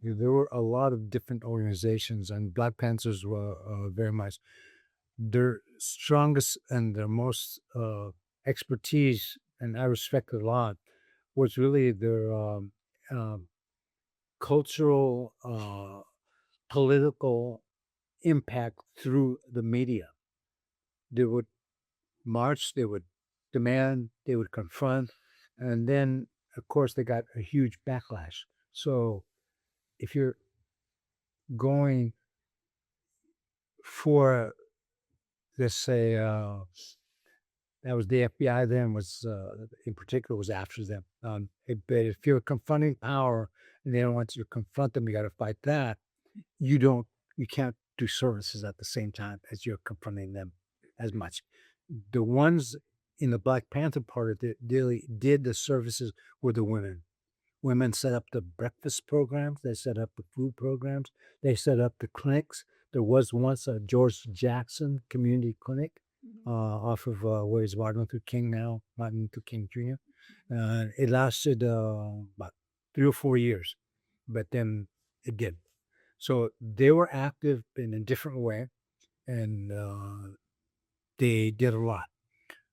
There were a lot of different organizations, and Black Panthers were very much their strongest and their most expertise, and I respect it a lot, was really their cultural, political impact through the media. They would march, they would demand, they would confront, and then, of course, they got a huge backlash. So if you're going for, let's say, that was the FBI then was, in particular, was after them. But if you're confronting power and they don't want you to confront them, you got to fight that. You can't do services at the same time as you're confronting them as much. The ones in the Black Panther part that really did the services were the women. Women set up the breakfast programs. They set up the food programs. They set up the clinics. There was once a George Jackson Community Clinic off of where is Martin Luther King now, Martin Luther King Jr. It lasted about 3 or 4 years, but then it did. So they were active in a different way, and they did a lot.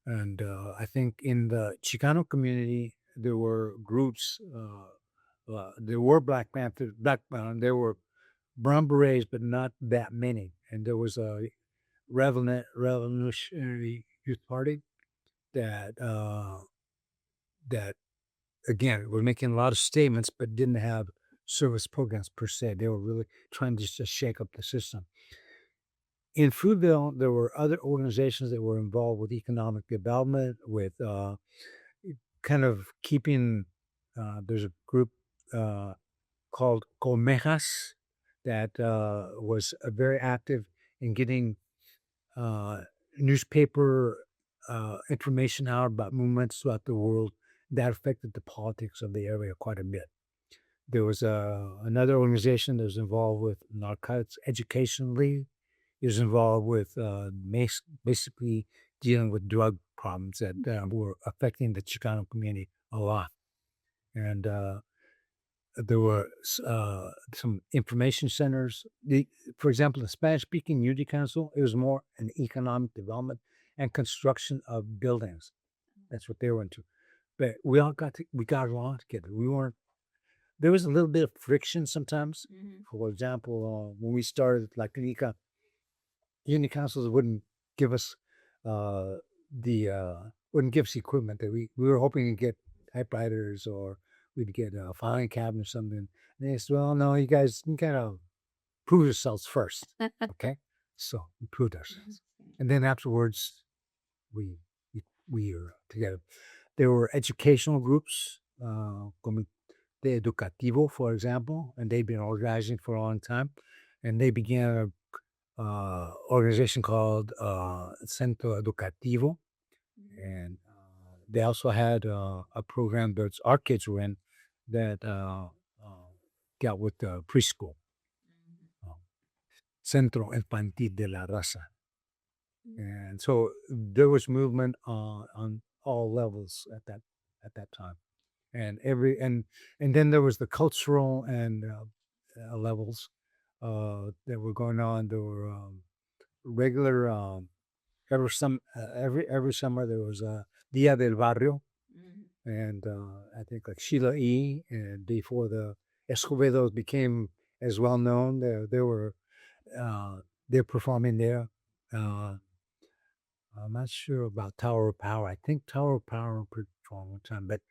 And I think in the Chicano community, there were groups. There were Black Panthers, there were Brown Berets, but not that many. And there was a Revolutionary Youth Party that again were making a lot of statements, but didn't have service programs per se. They were really trying to just shake up the system. In Fruitville, there were other organizations that were involved with economic development, with kind of keeping. There's a group called Colmejas that was very active in getting newspaper information out about movements throughout the world that affected the politics of the area quite a bit. There was another organization that was involved with Narcotics Education League. It was involved with basically dealing with drug problems that were affecting the Chicano community a lot. And there were some information centers. For example, the Spanish-speaking Unity Council, it was more an economic development and construction of buildings. That's what they were into. But we got along together. We weren't. There was a little bit of friction sometimes. For example, when we started La Clínica, Unity Councils wouldn't give us wouldn't give us equipment that we were hoping to get typewriters or we'd get a filing cabinet or something. And they said, well, no, you guys gotta prove yourselves first. Okay. So we proved ourselves. And then afterwards we were together. There were educational groups, Comité Educativo, for example, and they've been organizing for a long time. And they began a organization called Centro Educativo. And they also had a program that our kids were in that dealt with preschool. Centro Infantil de la Raza. And so there was movement on all levels at that time. And then there was the cultural and levels that were going on. There were regular every summer there was a Dia del Barrio, and I think like Sheila E. And before the Escobedos became as well known, they're performing there. I'm not sure about Tower of Power. I think Tower of Power performed one time, but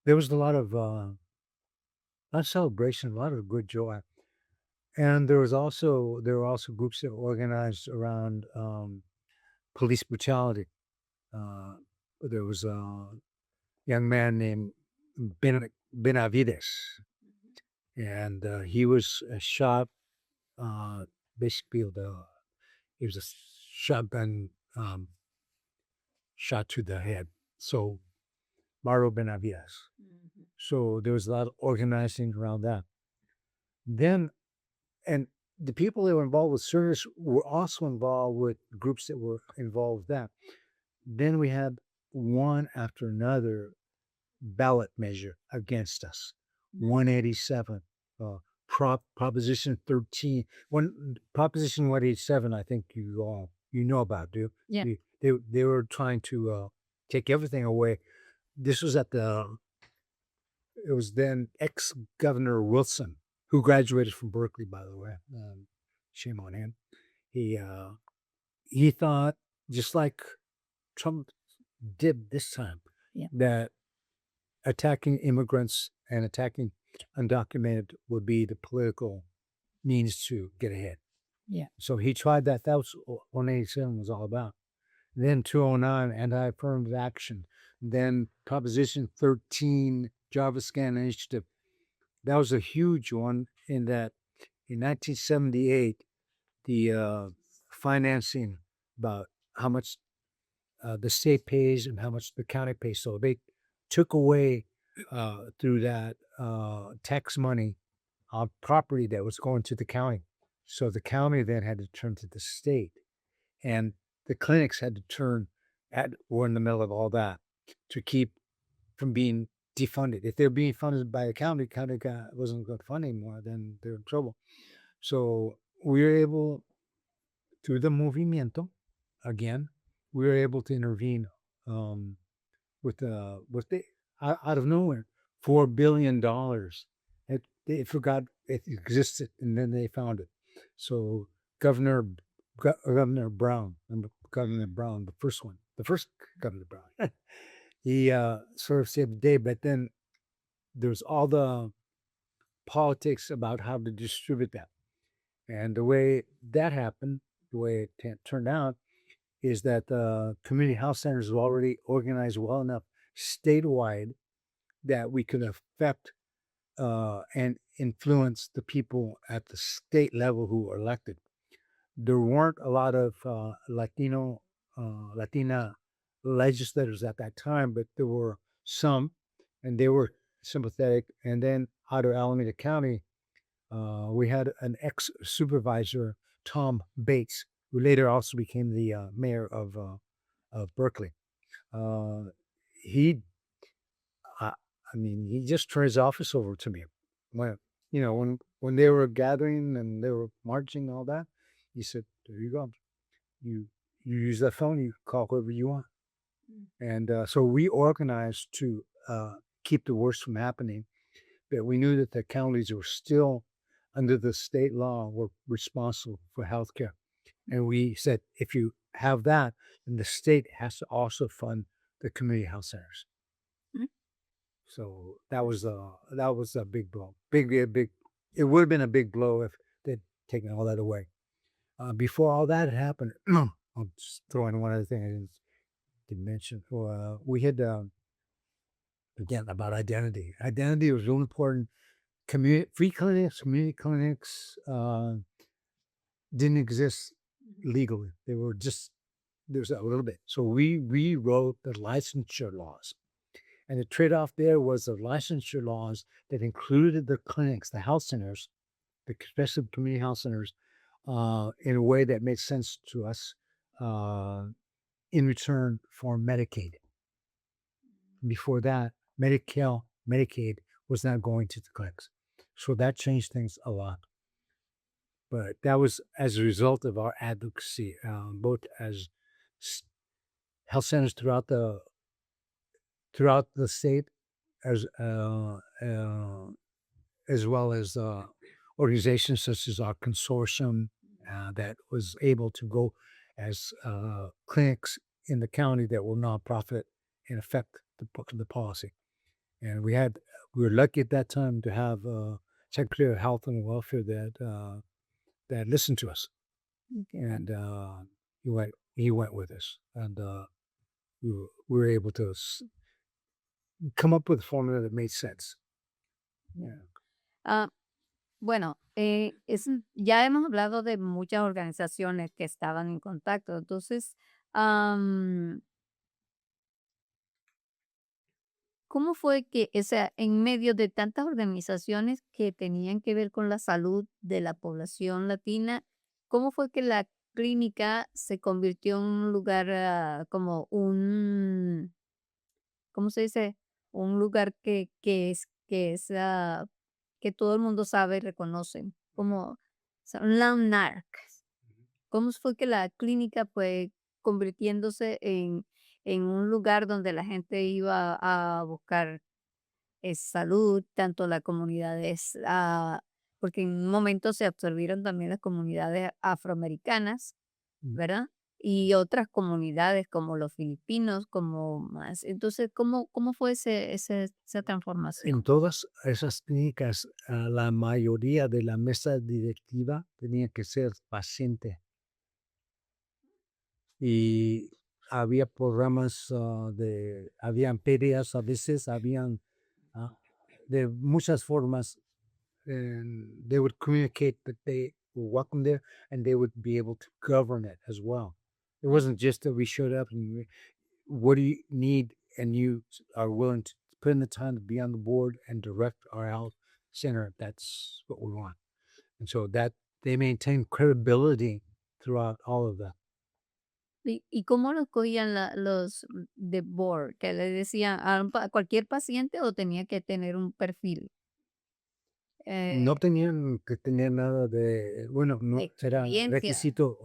there was a lot of celebration, a lot of good joy, and there were also groups that were organized around police brutality. There was a young man named Benavides, and he was shot. Basically, he was a shotgun shot to the head. So, Mario Benavides. So there was a lot of organizing around that. Then, and the people that were involved with service were also involved with groups that were involved with that. Then we had one after another ballot measure against us. 187, Proposition 13. Proposition 187, I think you know about, do you? Yeah. They were trying to take everything away. This was it was then ex-Governor Wilson, who graduated from Berkeley, by the way. Shame on him. He thought, just like Trump did this time, that attacking immigrants and attacking undocumented would be the political means to get ahead. Yeah. So he tried that. That was what 187 was all about. Then 209, anti-affirmative action. Then Proposition 13, Java Scan Initiative. That was a huge one in that in 1978, the financing about how much the state pays and how much the county pays. So they took away through that tax money on property that was going to the county. So the county then had to turn to the state, and the clinics had to turn were in the middle of all that to keep from being defunded. If they're being funded by the county wasn't going to fund anymore, then they're in trouble. So we were able, through the movimiento, again, we were able to intervene with the out of nowhere, $4 billion. They forgot it existed, and then they found it. So Governor Brown, remember Governor Brown, the first Governor Brown, he sort of saved the day. But then there's all the politics about how to distribute that, and the way that happened, the way it turned out, is that the community health centers were already organized well enough statewide that we could affect and influence the people at the state level who were elected. There weren't a lot of Latina legislators at that time, but there were some, and they were sympathetic. And then out of Alameda County, we had an ex-supervisor, Tom Bates, who later also became the mayor of Berkeley. He just turned his office over to me. When they were gathering and they were marching and all that, he said, "There you go. You use that phone. You call whoever you want." And so we organized to keep the worst from happening. But we knew that the counties were still, under the state law, were responsible for healthcare, And we said, if you have that, then the state has to also fund the community health centers. Mhm. So that was a big blow. Big. It would have been a big blow if they'd taken all that away. Before all that had happened, I'll just throw in one other thing I didn't mention. We had again about identity. Identity was real important. Free clinics, community clinics didn't exist legally. They were just there's a little bit. So we rewrote the licensure laws. And the trade-off there was the licensure laws that included the clinics, the health centers, especially community health centers, in a way that made sense to us in return for Medicaid. Before that, Medicare, Medicaid was not going to the clinics. So that changed things a lot. But that was as a result of our advocacy, both as health centers throughout the state, as well as organizations such as our consortium that was able to go as clinics in the county that were nonprofit and affect the policy. And we were lucky at that time to have Secretary of Health and Welfare that listened to us, and he went with us, and we were able to come up with a formula that made sense. Yeah. Bueno, ya hemos hablado de muchas organizaciones que estaban en contacto. Entonces, ¿cómo fue que, o sea, en medio de tantas organizaciones que tenían que ver con la salud de la población latina, cómo fue que la clínica se convirtió en un lugar como ¿cómo se dice? Un lugar que todo el mundo sabe y reconoce, como o sea, un landmark. ¿Cómo fue que la clínica fue convirtiéndose en un lugar donde la gente iba a buscar salud, tanto las comunidades, porque en un momento se absorbieron también las comunidades afroamericanas, Mm. ¿verdad? Y otras comunidades como los filipinos, como más. Entonces, ¿cómo fue esa transformación? En todas esas clínicas, la mayoría de la mesa directiva tenía que ser paciente. Y había programas habían ferias, a veces habían de muchas formas, and they would communicate that they were welcome there, and they would be able to govern it as well. It wasn't just that we showed up and what do you need, and you are willing to put in the time to be on the board and direct our health center. That's what we want. And so that they maintain credibility throughout all of that. ¿Y cómo los cogían los de board? ¿Que le decían a cualquier paciente o tenía que tener un perfil? No tenían que tener nada de, bueno, no De era experiencia. requisito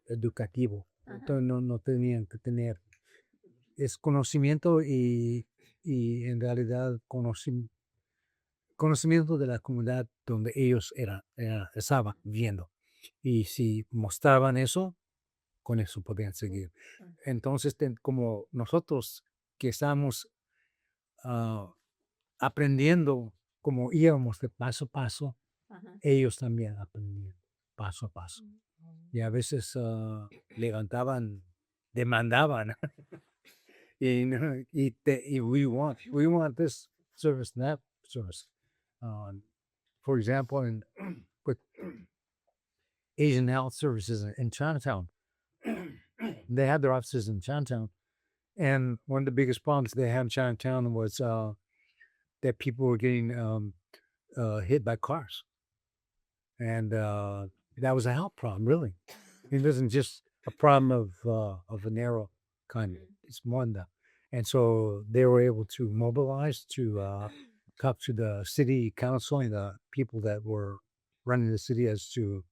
educativo. Ajá. No tenían que tener. Es conocimiento y en realidad conocimiento de la comunidad donde ellos estaban viviendo. Y si mostraban eso, con eso podían seguir. Entonces, como nosotros que estábamos aprendiendo, como íbamos de paso a paso, Ajá. ellos también aprendían paso a paso. Y a veces demandaban, y we want this service, that service. For example, with Asian Health Services in Chinatown, they had their offices in Chinatown, and one of the biggest problems they had in Chinatown was that people were getting hit by cars, and that was a health problem, really. It wasn't just a problem of a narrow kind. It's more than that. And so they were able to mobilize to talk to the city council and the people that were running the city as to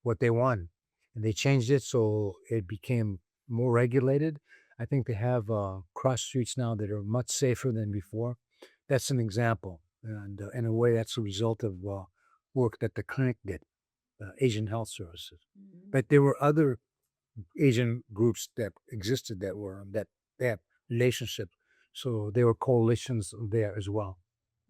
what they wanted. And they changed it so it became more regulated. I think they have cross streets now that are much safer than before. That's an example. And in a way, that's a result of work that the clinic did. Asian Health Services. But there were other Asian groups that existed that they have relationships. So there were coalitions there as well.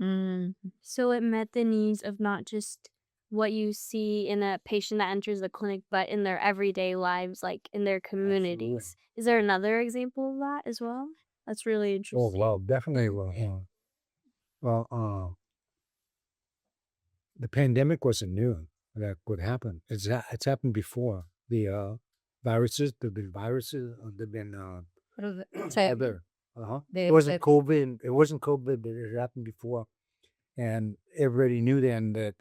Mm, So it met the needs of not just what you see in a patient that enters the clinic, but in their everyday lives, like in their communities. Is there another example of that as well? That's really Oh interesting. well, definitely. The pandemic wasn't new. That would happen. It's happened before. The viruses, they've been pero o sea, ever. Uh-huh. de, It wasn't COVID. It wasn't COVID, but it happened before, and everybody knew then that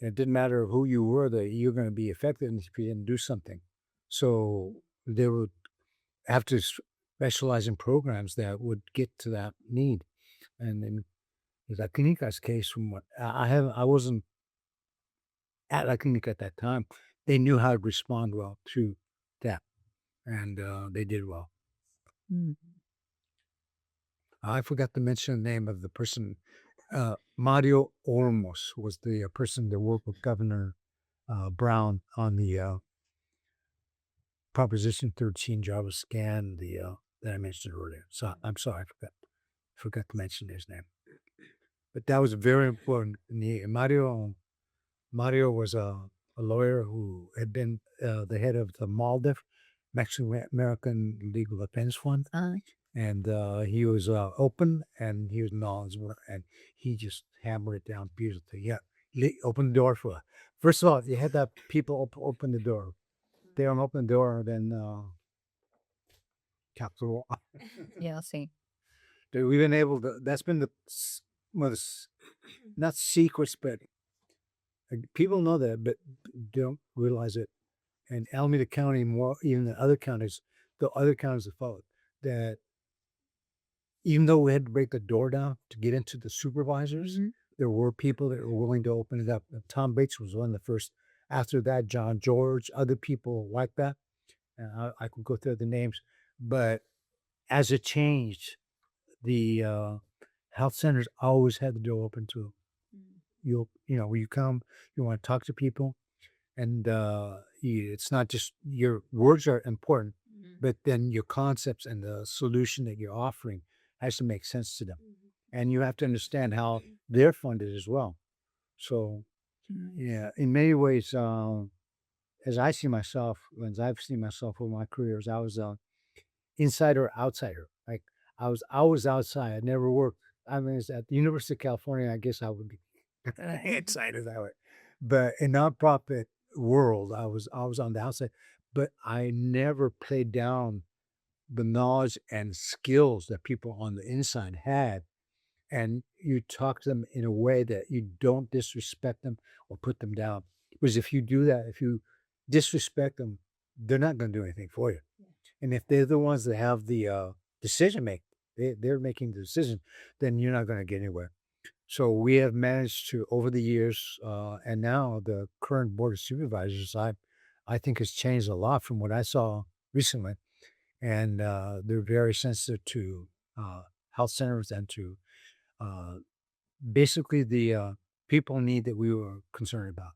it didn't matter who you were, that you're going to be affected if you didn't do something. So they would have to specialize in programs that would get to that need. And in La Clinica's case, from what I wasn't at La Clinica at that time. They knew how to respond well to that, and they did well. Mm. I forgot to mention the name of the person. Mario Olmos was the person that worked with Governor Brown on the Proposition 13 Java scan that I mentioned earlier. So I'm sorry, I forgot to mention his name. But that was very important. Mario was a lawyer who had been the head of the MALDIF, Mexican American Legal Defense Fund. And he was open and he was knowledgeable and he just hammered it down beautifully. Yeah, open the door for. First of all, you had to have people open the door. If they don't open the door, then capital. Yeah, sí. We've been able to. That's been not secrets, but people know that, but don't realize it. And Alameda County, more even than other counties, the other counties have followed that. Even though we had to break the door down to get into the supervisors, there were people that were willing to open it up. Tom Bates was one of the first. After that, John George, other people like that. And I could go through the names, but as it changed, the health centers always had the door open to you know when you come, you want to talk to people, and it's not just your words are important, but then your concepts and the solution that you're offering has to make sense to them, and you have to understand how they're funded as well. So yeah, in many ways, as I see myself, as I've seen myself over my careers, I was insider or outsider. Like I was always outside. I never worked. I mean, it's at the University of California. I guess I would be insider that way, but in nonprofit world, I was on the outside. But I never played down the knowledge and skills that people on the inside had, and you talk to them in a way that you don't disrespect them or put them down. Because if you do that, if you disrespect them, they're not going to do anything for you. And if they're the ones that have the decision make, they're making the decision, then you're not going to get anywhere. So we have managed to over the years, and now the current board of supervisors, I think has changed a lot from what I saw recently, and they're very sensitive to health centers and to uh, basically the people need that we were concerned about.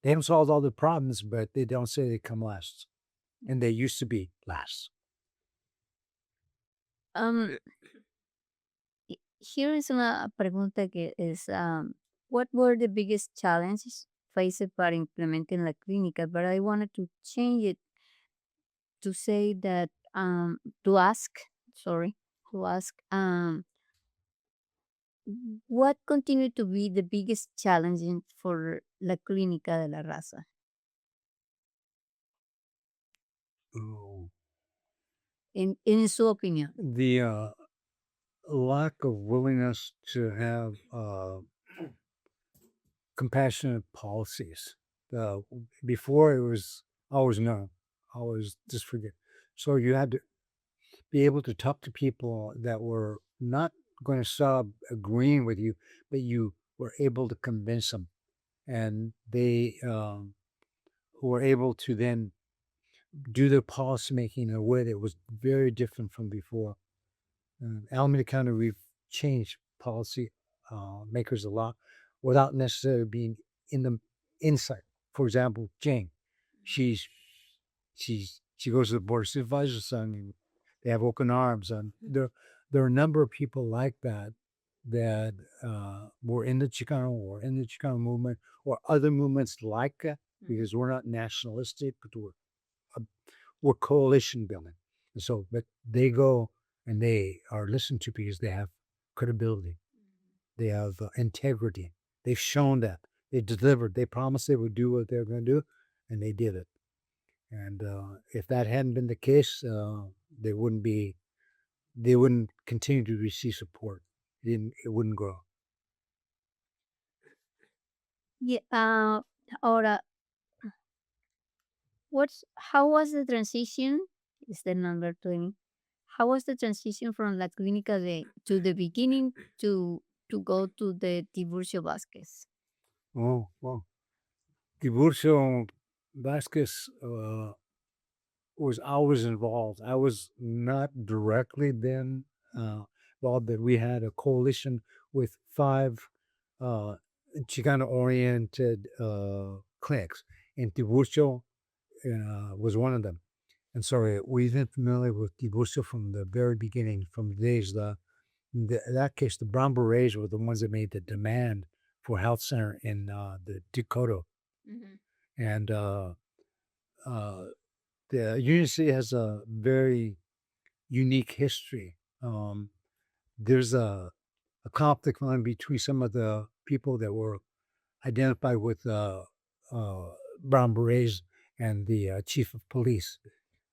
They haven't solved all the problems, but they don't say they come last, and they used to be last. Um, Here is una pregunta que es, what were the biggest challenges faced by implementing La Clínica? But I wanted to change it to say that, to ask, sorry, to ask, what continue to be the biggest challenge for La Clínica de la Raza? Ooh. In su opinión. The lack of willingness to have compassionate policies. Before it was always no, always just forget. So you had to be able to talk to people that were not going to stop agreeing with you, but you were able to convince them, and they were able to then do their policy making in a way that was very different from before. Alameda County, we've changed policy makers a lot without necessarily being in the inside for example, Jane, she's she goes to the Board of Supervisors, and they have open arms, and there are a number of people like that that were in the Chicano or in the Chicano movement or other movements like that, because we're not nationalistic, but we're coalition building. And so, but they go and they are listened to because they have credibility, they have integrity. They've shown that they delivered. They promised they would do what they're going to do, and they did it. And if that hadn't been the case, they wouldn't be. They wouldn't continue to receive support. It wouldn't grow. Yeah. Ahora, how was the transition? Is the number 20? How was the transition from La Clínica to the beginning to go to the Tiburcio Vázquez? Oh, well, Tiburcio Vasquez was always involved. I was not directly then involved, but we had a coalition with 5 Chicano-oriented clinics, and Tiburcio was one of them. And so we've been familiar with Tiburcio from the very beginning, from the days in that case, the Brown Berets were the ones that made the demand for health center in the Dakota. And the Union City has a very unique history. There's a conflict line between some of the people that were identified with Brown Berets and the chief of police.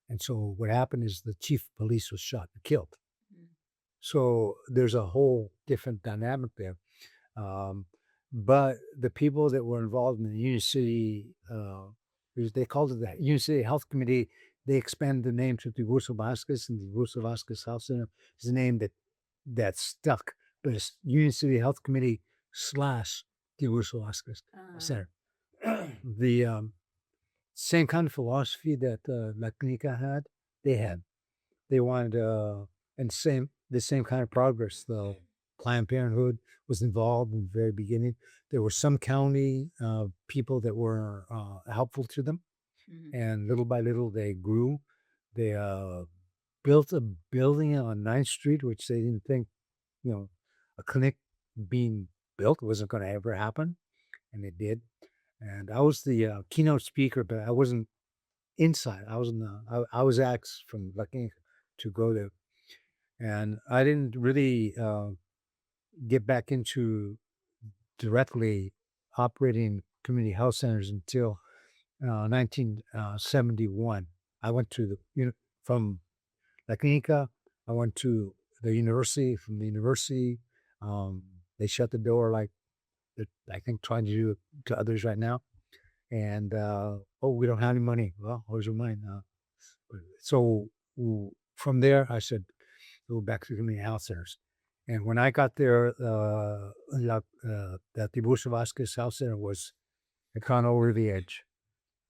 And so what happened is the chief of police was shot and killed. So there's a whole different dynamic there. But the people that were involved in the Union City, they called it the Union City Health Committee. They expanded the name to Tiburcio Vasquez, and the Tiburcio Vasquez Health Center is a name that stuck. But it's Union City Health Committee / Tiburcio Vasquez Center. The same kind of philosophy that La Clínica had, they had. They wanted the same kind of progress. The Planned Parenthood was involved in the very beginning. There were some county people that were helpful to them, and little by little they grew. They built a building on 9th Street, which they didn't think, a clinic being built wasn't going to ever happen, and it did. And I was the keynote speaker, but I wasn't inside. I was asked from Latinx to go there, and I didn't really get back into directly operating community health centers until 1971. I went to from La Clínica. I went to the university. From the university, they shut the door like I think trying to do to others right now. And we don't have any money. Well, where's your money? So from there, I said, go back to community health centers. And when I got there, the Tiburcio Vasquez Health Center had gone over the edge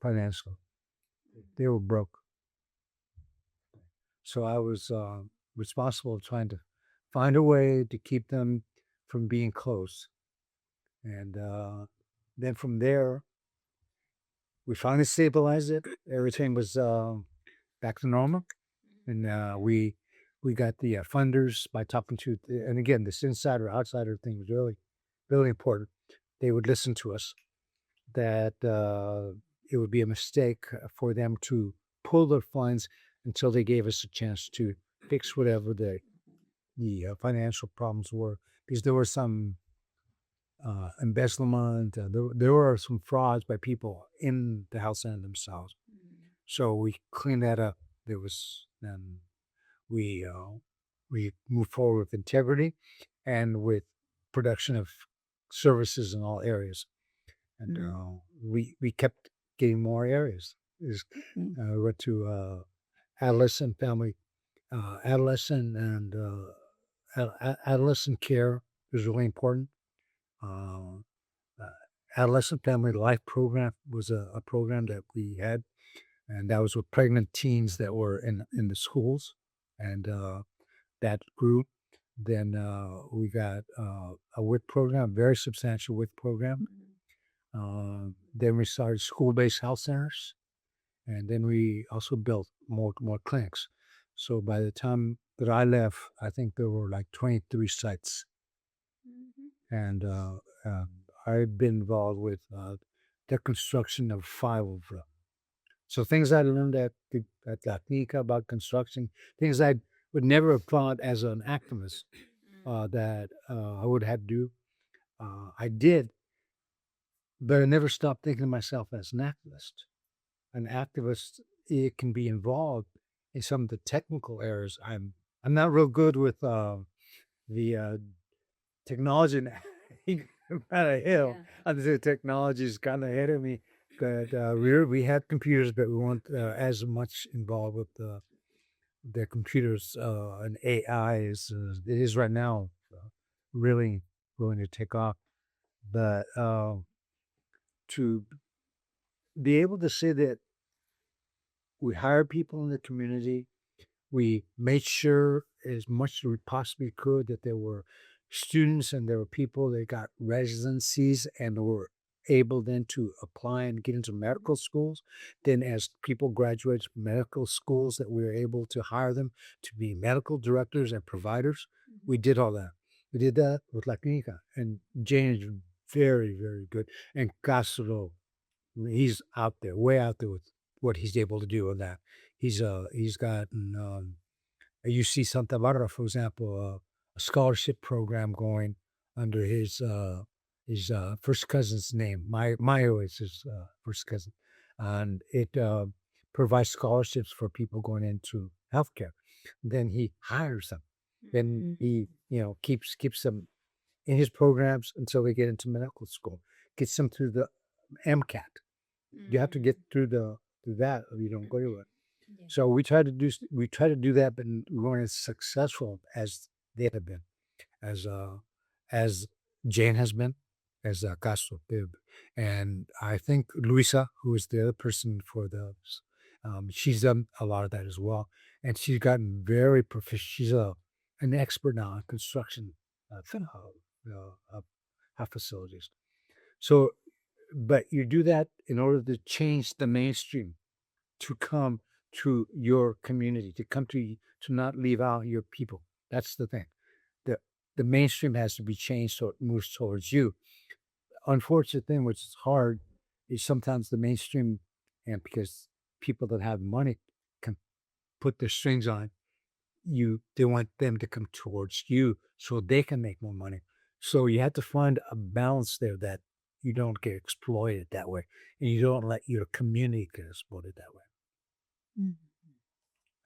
financially. They were broke. So I was responsible for trying to find a way to keep them from being closed. And then from there, we finally stabilized it. Everything was back to normal. And we got the funders by talking to, and again, this insider outsider thing was really, really important. They would listen to us, that it would be a mistake for them to pull their funds until they gave us a chance to fix whatever the financial problems were, because there were some embezzlement. There were some frauds by people in the health center themselves. So we cleaned that up. Then we moved forward with integrity and with production of services in all areas. And we kept getting more areas. We went to adolescent family, adolescent and adolescent care was really important. Adolescent Family Life Program was a program that we had, and that was with pregnant teens that were in the schools, and that grew. Then we got a WIC program, very substantial WIC program. Then we started school-based health centers, and then we also built more clinics. So by the time that I left, I think there were like 23 sites, and I've been involved with the construction of 5 of them. So things I learned at La Clínica about construction, things I would never have thought as an activist that I would have to do. I did, but I never stopped thinking of myself as an activist. An activist, it can be involved in some of the technical areas. I'm not real good with the technology. Kind of hill. I the technology is kind of ahead of me. But we had computers, but we weren't as much involved with the computers and AI as it is right now. Really going to take off. But to be able to say that we hired people in the community, we made sure as much as we possibly could that there were students and there were people that got residencies and were able then to apply and get into medical schools. Then as people graduated from medical schools that we were able to hire them to be medical directors and providers. We did all that. We did that with La Clínica. And Jane is very, very good. And Castro, he's out there, way out there with what he's able to do with that. He's gotten at UC Santa Barbara, for example, a scholarship program going under his first cousin's name. Mayo is his first cousin, and it provides scholarships for people going into healthcare. Then he hires them. Then he keeps them in his programs until they get into medical school. Gets them through the MCAT. You have to get through that, or you don't go anywhere. So we try to do that, but we weren't as successful as they have been, as Jane has been, as Castro did, and I think Luisa, who is the other person for she's done a lot of that as well, and she's gotten very proficient. She's an expert now on construction facilities. So, but you do that in order to change the mainstream to come to your community, to not leave out your people. That's the thing. The the mainstream has to be changed so it moves towards you. Unfortunate thing, which is hard, is sometimes the mainstream, and because people that have money can put their strings on they want them to come towards you so they can make more money. So you have to find a balance there that you don't get exploited that way, and you don't let your community get exploited that way.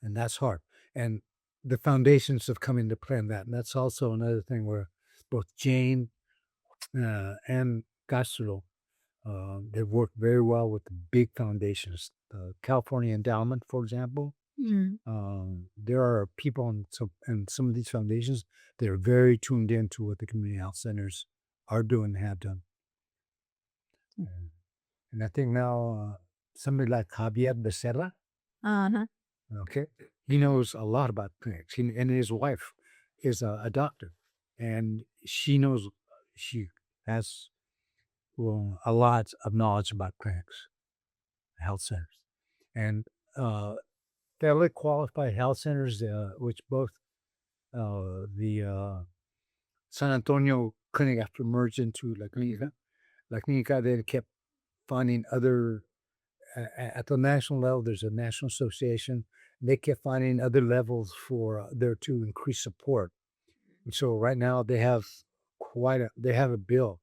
And that's hard. And the foundations have come into play in that. And that's also another thing where both Jane and Castro, they work very well with the big foundations. The California Endowment, for example, there are people in some of these foundations that are very tuned into what the community health centers are doing and have done. And I think now somebody like Javier Becerra, okay, he knows a lot about clinics. And his wife is a doctor, and she has a lot of knowledge about clinics, health centers, and fairly qualified health centers, which both the San Antonio clinic after merged into La Clínica. La Clínica then kept finding other at the national level. There's a national association. They kept finding other levels for there to increase support. And so right now they have a bill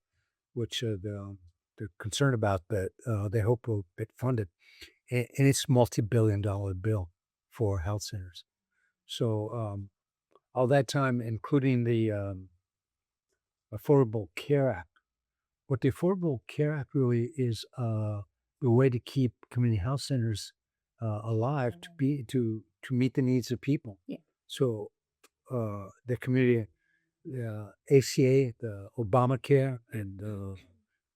which they're concerned about that they hope will get funded, and it's multi-billion-dollar bill for health centers. So all that time, including the Affordable Care Act. What the Affordable Care Act really is the way to keep community health centers alive to meet the needs of people. Yeah. So the community, the ACA, the Obamacare, and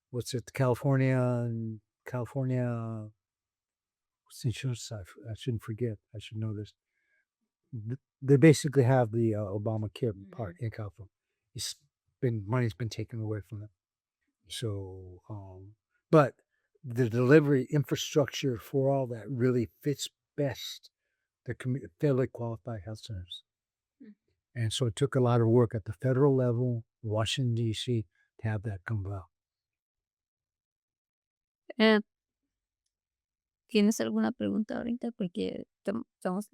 what's it, California what's the insurance? I shouldn't forget. I should know this. They basically have the Obamacare part in California. Money's been taken away from them. So but the delivery infrastructure for all that really fits best the federally qualified health centers. And so it took a lot of work at the federal level, Washington, D.C., to have that come about. Eh, ¿Tienes alguna pregunta ahorita? Porque estamos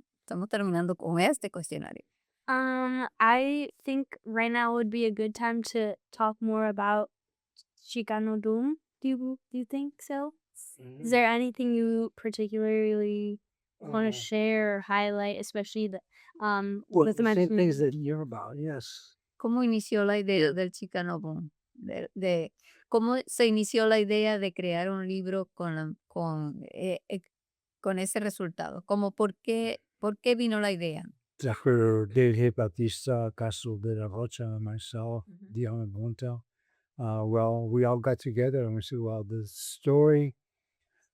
terminando con este cuestionario. I think right now would be a good time to talk more about Chicano Doom. Do you think so? Is there anything you particularly want to share or highlight, especially the Well, with the same mentioning things that you're about, yes. ¿Cómo inició la idea del Chicano Boom? ¿Cómo se inició la idea de crear un libro con ese resultado? ¿Por qué vino la idea? After David Bautista, Castro de la Rocha, myself, Dion Montel, well, we all got together and we said, well, the story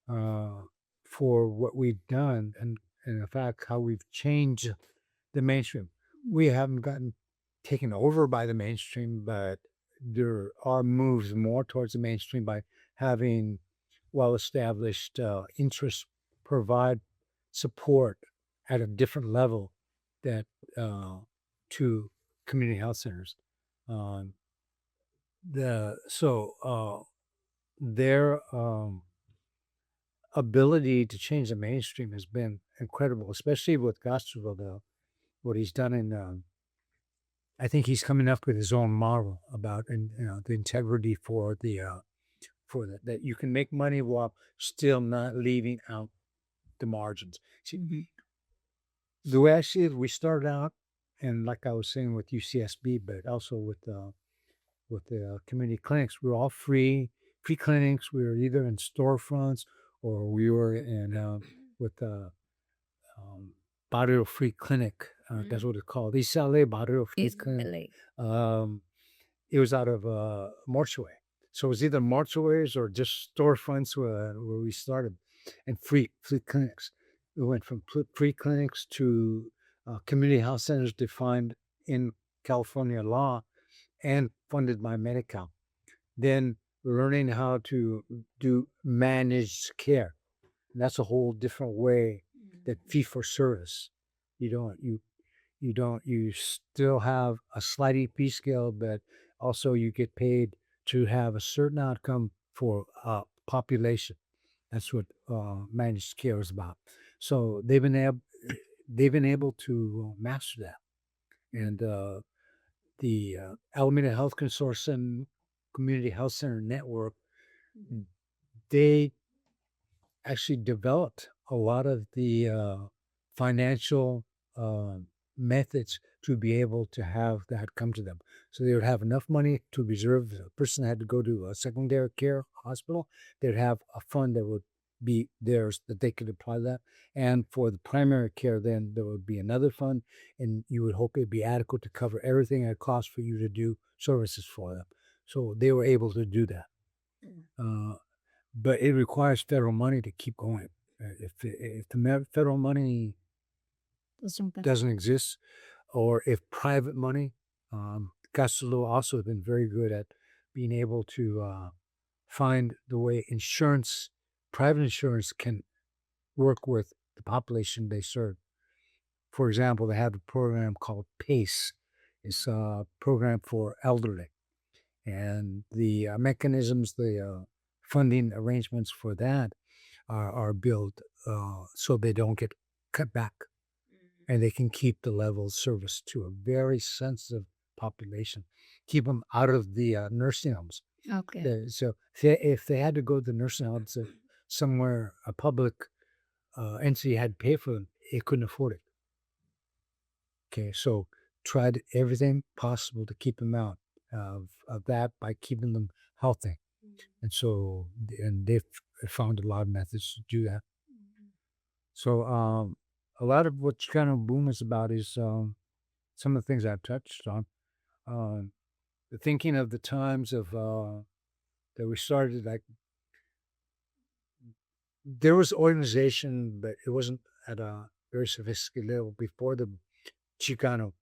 for what we've done and in fact how we've changed the mainstream. We haven't gotten taken over by the mainstream, but there are moves more towards the mainstream by having well-established interests provide support at a different level that to community health centers. Their ability to change the mainstream has been incredible, especially with Castro, what he's done in. I think he's coming up with his own model about the integrity for that you can make money while still not leaving out the margins. See, the way I see it, we started out, and like I was saying with UCSB, but also with the community clinics, we were all free clinics. We were either in storefronts or we were in with Barrio Free Clinic. That's what it's called. Isale Barrio Free Clinic. It was out of mortuary. So it was either mortuaries or just storefronts where we started, and free clinics. We went from free clinics to community health centers defined in California law and funded by Medi-Cal. Then learning how to do managed care. And that's a whole different way than fee for service. You still have a slight EP scale, but also you get paid to have a certain outcome for population. That's what managed care is about. So they've been able to master that, and the Alameda Health Consortium Community Health Center Network, they actually developed a lot of the financial methods to be able to have that come to them. So they would have enough money to reserve. If a person had to go to a secondary care hospital, they'd have a fund that would be theirs that they could apply that. And for the primary care, then there would be another fund, and you would hope it'd be adequate to cover everything it costs for you to do services for them. So they were able to do that. But it requires federal money to keep going. If the federal money doesn't exist, or if private money, Castelo also has been very good at being able to find the way private insurance can work with the population they serve. For example, they have a program called PACE. It's a program for elderly. And the mechanisms, the funding arrangements for that are built so they don't get cut back. And they can keep the level of service to a very sensitive population, keep them out of the nursing homes. Okay. So if they had to go to the nursing homes somewhere, a public entity had to pay for them, it couldn't afford it. Okay, so tried everything possible to keep them out of that by keeping them healthy. And so, and they've found a lot of methods to do that. So a lot of what Chicano Boom is about is some of the things I've touched on. The thinking of the times of that we started, like there was organization, but it wasn't at a very sophisticated level before the Chicano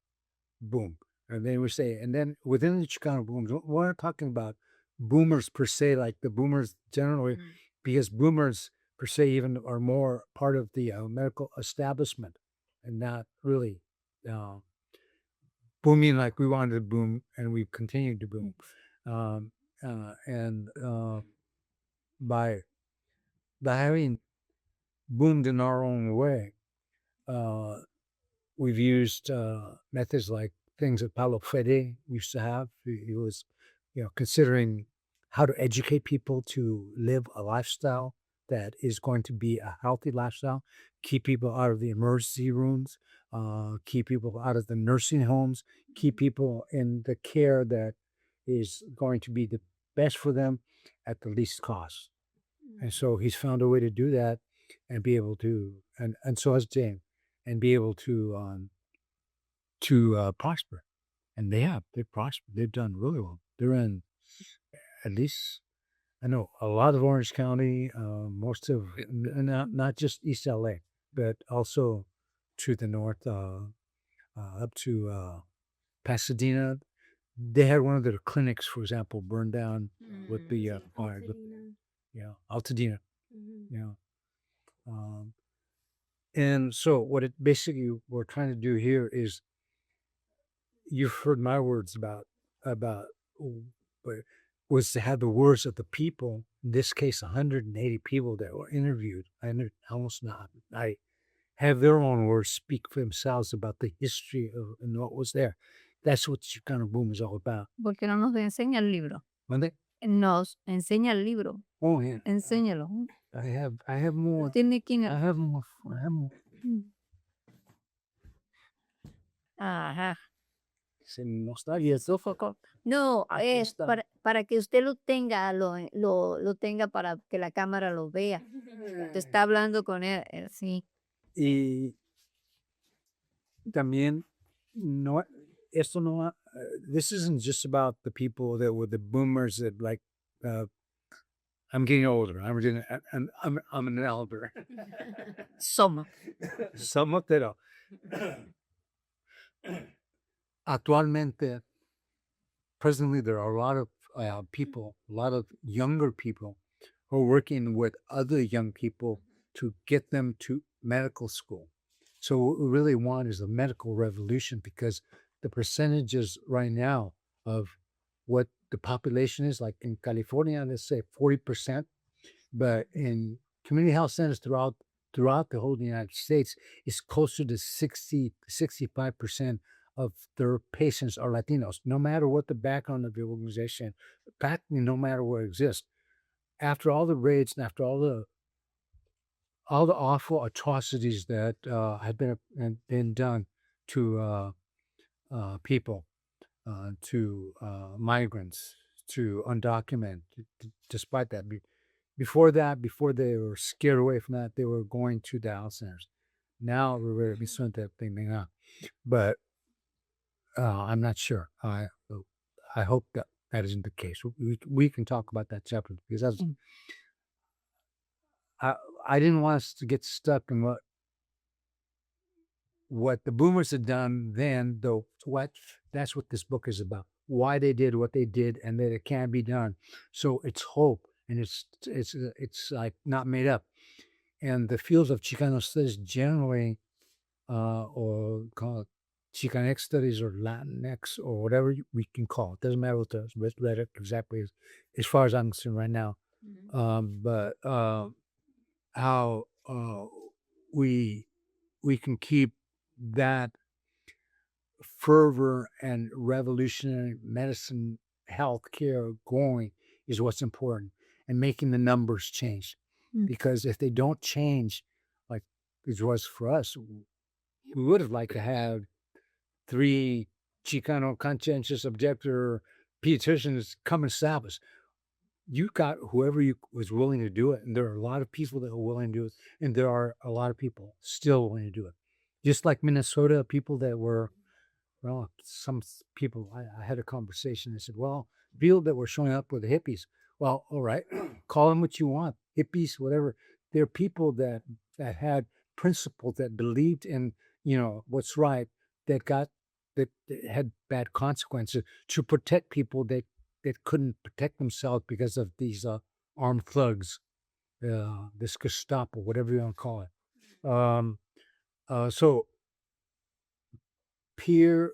Boom. And then we say, and then within the Chicano Boom, we're not talking about boomers per se, like the boomers generally, because boomers per se even are more part of the medical establishment and not really uh, booming like we wanted to boom and we've continued to boom. Um, and by having boomed in our own way, we've used methods like things that Paulo Freire used to have. He was, considering how to educate people to live a lifestyle that is going to be a healthy lifestyle, keep people out of the emergency rooms, keep people out of the nursing homes, keep people in the care that is going to be the best for them at the least cost. And so he's found a way to do that and be able to, and so has James, and be able to prosper. And they've prospered. They've done really well. They're in at least, I know a lot of Orange County, most of, not just East LA, but also to the north, up to Pasadena. They had one of their clinics, for example, burned down with the fire. Yeah, Altadena. Yeah. And so what it basically we're trying to do here is, you've heard my words about but was to have the words of the people. In this case, 180 people that were interviewed. Almost not. I have their own words speak for themselves about the history of and what was there. That's what Chicano Boom is all about. ¿Por qué no nos enseña el libro? ¿Mande? Nos enseña el libro. Oh yeah. Enséñalo. I have more. Tiene que... I have more. Ajá. Se me está y eso fue No, Aquí es está. para que usted lo tenga, lo tenga para que la cámara lo vea. Te está hablando con él, sí. Y también no, esto no, this isn't just about the people that were the boomers that like, I'm getting older. I'm an elder. Somos. Somos, pero actualmente, presently, there are a lot of people, a lot of younger people who are working with other young people to get them to medical school. So what we really want is a medical revolution, because the percentages right now of what the population is, like in California, let's say 40%, but in community health centers throughout the whole United States, it's closer to 65% of their patients are Latinos, no matter what the background of the organization, no matter where it exists. After all the raids and after all the awful atrocities that had been done to people, to migrants, to undocumented, despite that, before they were scared away from that, they were going to the health centers. Now we're ready to be sent that thing now, but I'm not sure. I hope that isn't the case. We can talk about that separately, because that's. I didn't want us to get stuck in what the boomers had done then, though. That's what this book is about. Why they did what they did, and that it can be done. So it's hope, and it's like not made up. And the fields of Chicano studies generally, or call it Chicanx studies or Latinx or whatever we can call it. Doesn't matter what the rhetoric exactly is, as far as I'm concerned right now. But how we can keep that fervor and revolutionary medicine, healthcare going is what's important, and making the numbers change. Because if they don't change, like it was for us, we would have liked to have 3 Chicano conscientious objector pediatricians come and stop us. You got whoever was willing to do it, and there are a lot of people that are willing to do it, and there are a lot of people still willing to do it. Just like Minnesota, people that were, well, some people, I had a conversation. I said, well, people that were showing up with the hippies. Well, all right, call them what you want, hippies, whatever. They're people that had principles, that believed in, what's right, that had bad consequences to protect people that that couldn't protect themselves because of these armed thugs, this Gestapo, whatever you want to call it. So peer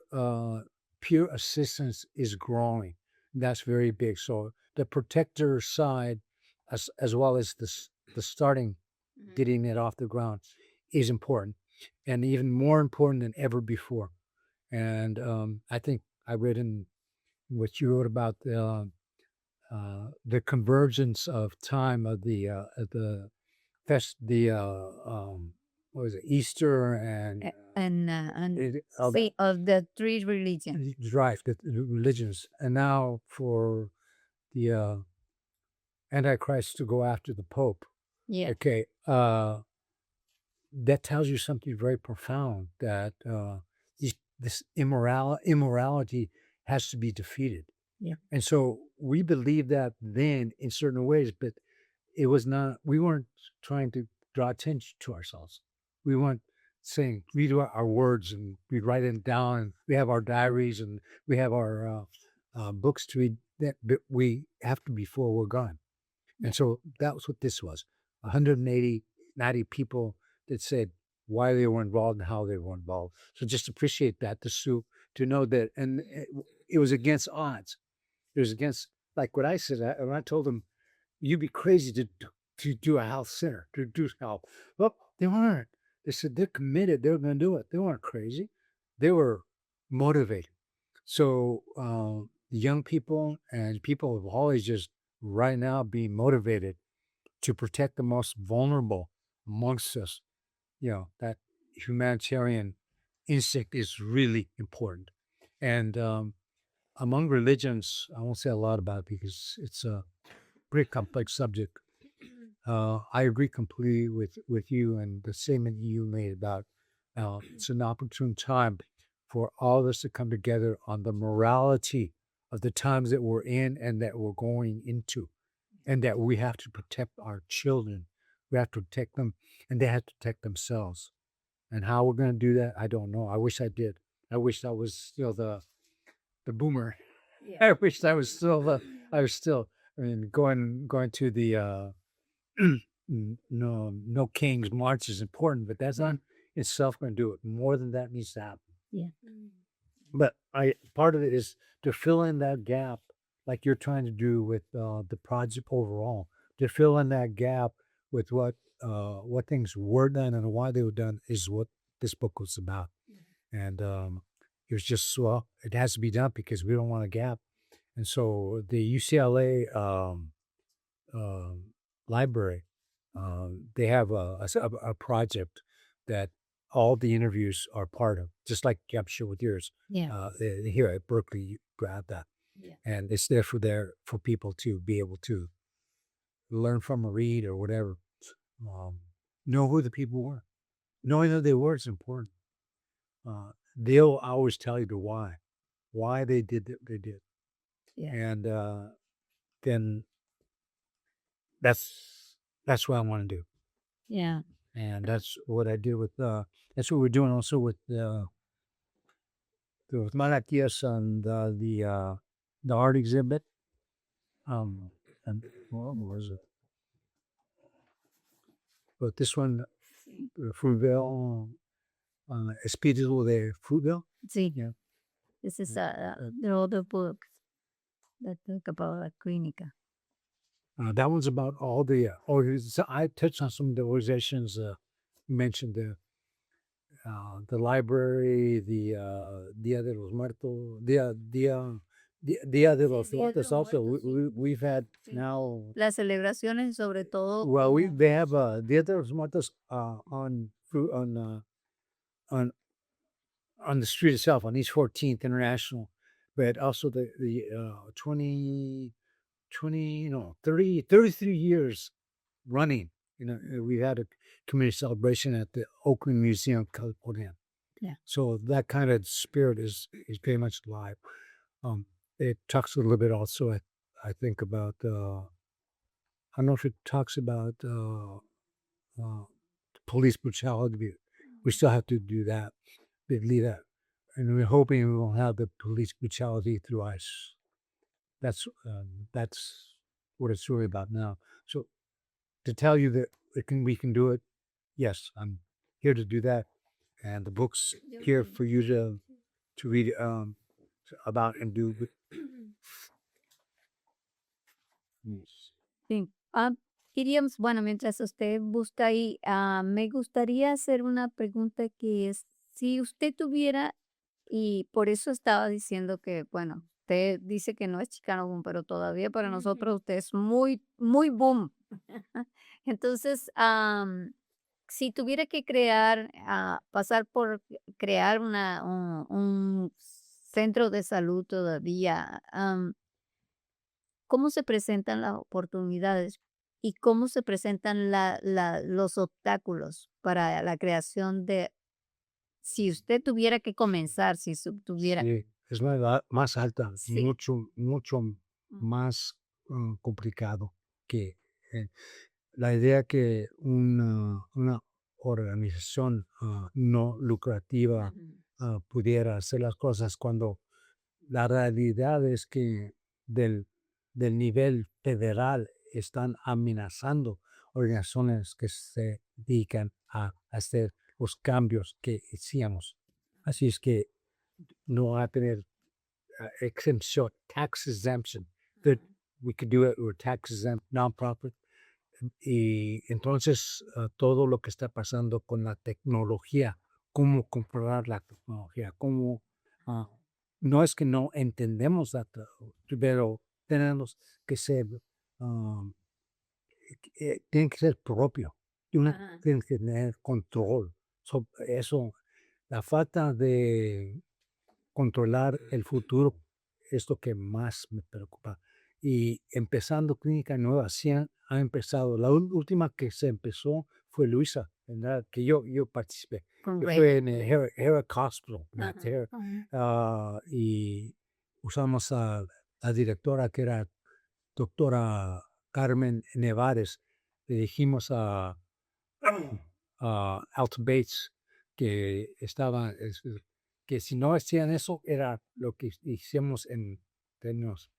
peer assistance is growing. That's very big. So the protector side, as well as the starting, getting it off the ground, is important, and even more important than ever before. And I think I read in what you wrote about the convergence of time of the what was it, Easter and of the three religions. right, the religions, and now for the Antichrist to go after the Pope. Yeah. Okay, that tells you something very profound, that this immorality has to be defeated. Yeah. And so we believed that then in certain ways, but it was not, we weren't trying to draw attention to ourselves. We weren't saying, read our words and we write them down, and we have our diaries and we have our books to read, that but we have to before we're gone. And so that was what this was. 180 people that said why they were involved and how they were involved. So just appreciate that, to know that, and it was against odds. It was against, like what I said, when I told them, you'd be crazy to do a health center, to do health. Well, they weren't. They said they're committed. They were going to do it. They weren't crazy. They were motivated. So young people and people have always just right now being motivated to protect the most vulnerable amongst us. That humanitarian instinct is really important. And among religions, I won't say a lot about it because it's a pretty complex subject. I agree completely with you and the statement you made about it's an opportune time for all of us to come together on the morality of the times that we're in and that we're going into, and that we have to protect our children. We have to protect them, and they have to protect themselves. And how we're going to do that, I don't know. I wish I did. I wish I was still the boomer. I wish I was still I mean, going to the no king's march is important, but that's not itself going to do it. More than that needs to happen. Yeah. But part of it is to fill in that gap, like you're trying to do with the project overall, to fill in that gap with what things were done and why they were done, is what this book was about. And it was just, well, it has to be done because we don't want a gap. And so the UCLA library, they have a project that all the interviews are part of, just like I'm sure with yours. Yeah. Here at Berkeley, you grab that, and it's there for people to be able to learn from or read or whatever. Know who the people were. Knowing who they were is important. They'll always tell you the why they did what they did. Yeah. And then that's what I want to do. Yeah. And that's what I did with that's what we're doing also with Malaquias and the art exhibit. And what was it? But this one, Fruitvale, Espíritu de Fruitvale. Sí. Yeah. This is the other books that talk about la Clínica. That one's about all the I touched on some of the organizations mentioned, the library, the Dia de los Muertos, Dia de los Muertos. Also, we've had now. Las celebraciones, sobre todo. Well, they have Dia de los Muertos on the street itself on East 14th International, but also the 33 years running. We had a community celebration at the Oakland Museum, California. Yeah. So that kind of spirit is very much alive. It talks a little bit also, I think, about, I don't know if it talks about police brutality. We still have to do that, leave that. And we're hoping we won't have the police brutality through ICE. that's what it's really about now. So to tell you that we can do it, yes, I'm here to do that, and the book's here for you to read about and do. Sí. Queríamos, bueno, mientras usted busca ahí, me gustaría hacer una pregunta que es, si usted tuviera, y por eso estaba diciendo que, bueno, usted dice que no es Chicano Boom, pero todavía para nosotros usted es muy, muy boom. Entonces, si tuviera que crear, pasar por crear un centro de salud todavía, ¿cómo se presentan las oportunidades y cómo se presentan los obstáculos para la creación de, si usted tuviera que comenzar, si tuviera, Sí, es más alta, sí, mucho más complicado que la idea que una organización no lucrativa pudiera hacer las cosas cuando la realidad es que del nivel federal están amenazando organizaciones que se dedican a hacer los cambios que hicimos. Así es que no va a tener exemption, tax exemption, that we could do it, we're tax exempt nonprofit. Y entonces todo lo que está pasando con la tecnología, cómo controlar la tecnología, cómo no es que no entendemos la pero tenemos que ser, tiene que ser propio, y una tiene que tener control. Eso, la falta de controlar el futuro es lo que más me preocupa. Y empezando Clínica Nueva, sí ha empezado. La última que se empezó fue Luisa, ¿verdad? Que yo participé. Yo correcto. fui en el Hair Hospital, Matt Ajá, Hair, ajá. y usamos a la directora que era doctora Carmen Nevares. Le dijimos a Alton Bates que estaba, que si no hacían eso era lo que hicimos en términos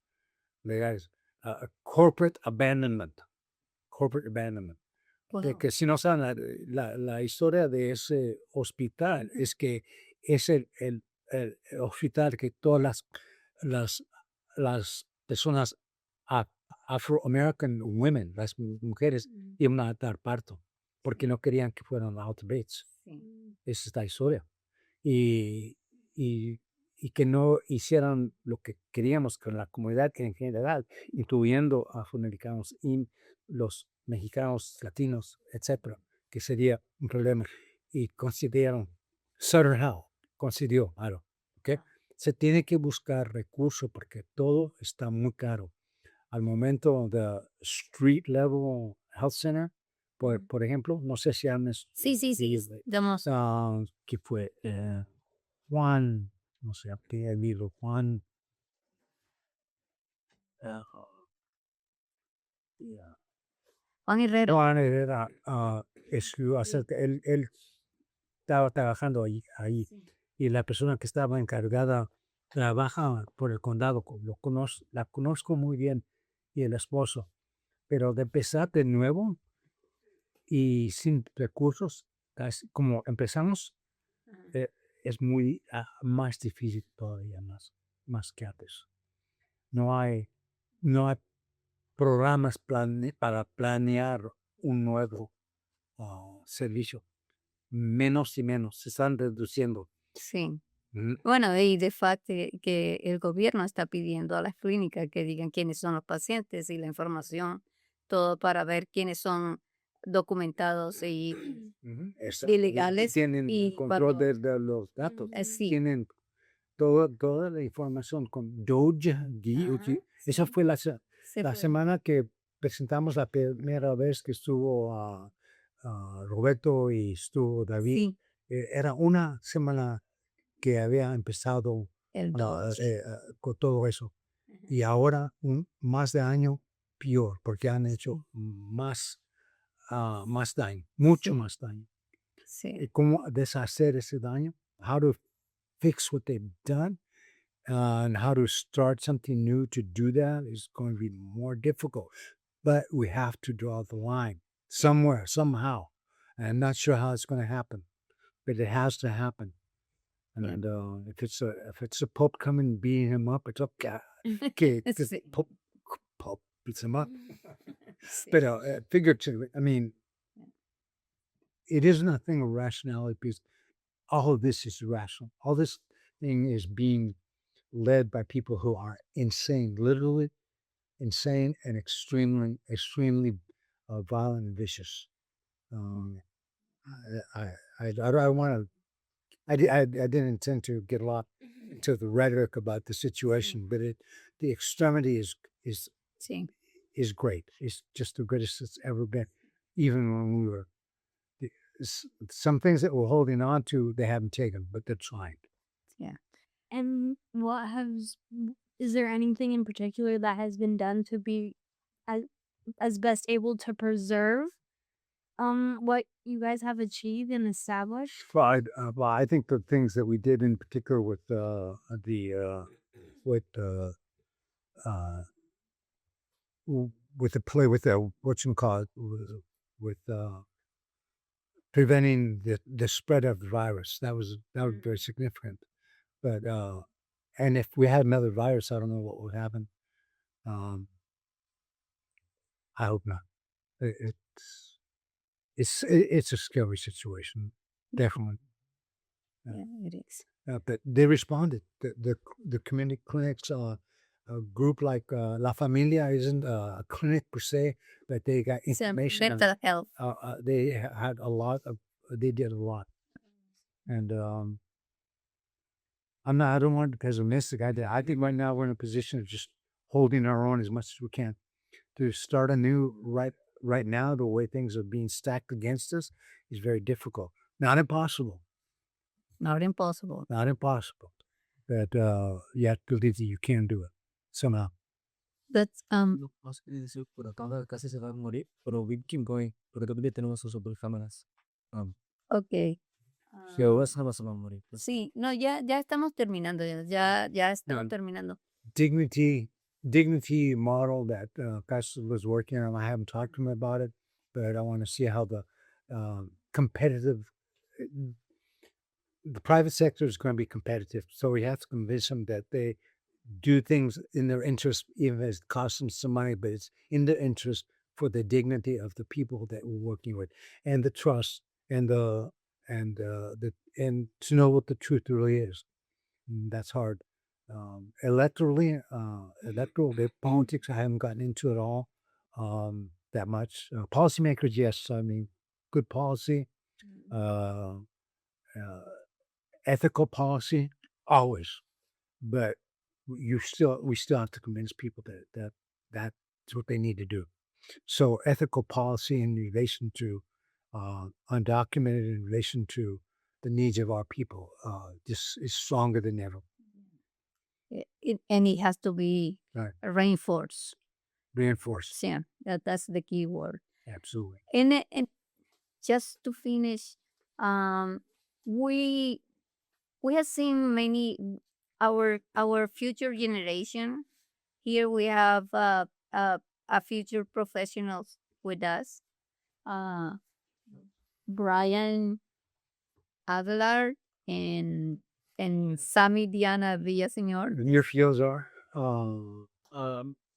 legales, corporate abandonment, corporate abandonment. Wow. Que si no saben la historia de ese hospital es que es el hospital que todas las, las personas Afro-American women, las mujeres, iban a dar parto porque no querían que fueran Bates. Sí. Esa es la historia. Y, y, y que no hicieran lo que queríamos con la comunidad en general, incluyendo afroamericanos y los mexicanos, latinos, etcétera, que sería un problema. Y consideraron, Sutter Health consideró, claro, ¿ok? Se tiene que buscar recursos porque todo está muy caro. Al momento de Street Level Health Center, por ejemplo, no sé si han Sí, sí, sí. Damos. que fue Juan, no sé, qué libro, Juan, ah, yeah, Juan Herrera. Juan Herrera escribió acerca, él estaba trabajando ahí y la persona que estaba encargada trabaja por el condado, la conozco muy bien y el esposo, pero de empezar de nuevo y sin recursos, como empezamos, es muy más difícil todavía más que antes. No hay, no hay programas para planear un nuevo servicio. Menos y menos, se están reduciendo. Sí. Mm, Bueno, y de facto que el gobierno está pidiendo a las clínicas que digan quiénes son los pacientes y la información, todo para ver quiénes son documentados y ujú, ilegales. tienen Y control cuando, de los datos, sí, tienen toda la información con Doge. Esa fue se la fue. semana que presentamos la primera vez que estuvo Roberto y estuvo David. Sí, Era una semana que había empezado el Dodge. con todo eso. Y ahora, más de año, peor, porque han hecho más daño, mucho más daño. Sí, ¿Y cómo deshacer ese daño? How to fix what they've done? and how to start something new to do that is going to be more difficult. But we have to draw the line somewhere, somehow. And I'm not sure how it's going to happen, but it has to happen. Yeah. And if it's a Pope coming beating him up, it's okay. Okay, this Sí. Pope beats him up. But figuratively, I mean, it is nothing of rationality because all of this is irrational. All this thing is being led by people who are insane, literally insane and extremely violent and vicious. I don't want to. I didn't intend to get a lot into the rhetoric about the situation, but the extremity is Sí. is great. It's just the greatest it's ever been. Even when we were some things that we're holding on to, they haven't taken, but they're trying. Yeah. And is there anything in particular that has been done to be as best able to preserve what you guys have achieved and established? Well, I think the things that we did in particular with with uh, with the play with the what you call it with preventing the spread of the virus. That was very significant. But and if we had another virus, I don't know what would happen. Um, I hope not. It, it's a scary situation, definitely. Yeah, it is. But they responded. The community clinics, a group like La Familia isn't a clinic per se, but they got Some information. mental health. They had a lot of. They did a lot, and I don't want to be pessimistic. I think right now we're in a position of just holding our own as much as we can. To start anew right now, the way things are being stacked against us is very difficult. Not impossible. Not impossible. Not impossible. But you have to believe that you can do it somehow. But Por acá casi se va a morir, pero we keep going, porque todavía tenemos sus cámaras. okay. Que vas a morir. Sí, no, ya estamos terminando, ya estamos No. terminando. Dignity model that Castro was working on. I haven't talked to him about it, but I want to see how the competitive. The private sector is going to be competitive, so we have to convince them that they do things in their interest, even if it costs them some money, but it's in their interest for the dignity of the people that we're working with, and the trust, and the and to know what the truth really is. That's hard. Electoral the politics, I haven't gotten into at all that much. Policymakers, yes, I mean, good policy. Uh, Ethical policy, always, but we still have to convince people that's what they need to do. So ethical policy in relation to undocumented, in relation to the needs of our people, this is stronger than ever. And it has to be Right. reinforced. Reinforced. Yeah, that's the key word. Absolutely. And just to finish, we have seen many our future generation. Here we have a future professionals with us. Brian Adler and Sammy Diana Villaseñor. And your fields are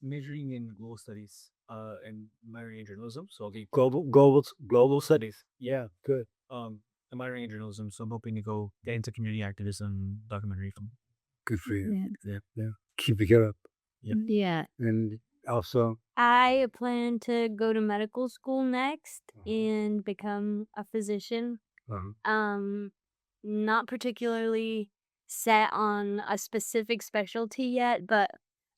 Majoring in global studies and minoring in journalism. So I'll be global studies. yeah, good. I'm minoring in journalism, so I'm hoping to go get into community activism, documentary film. Good for you. Yeah. Yeah. Keep it up. Yep. Yeah. And also, I plan to go to medical school next and become a physician. Not particularly set on a specific specialty yet, but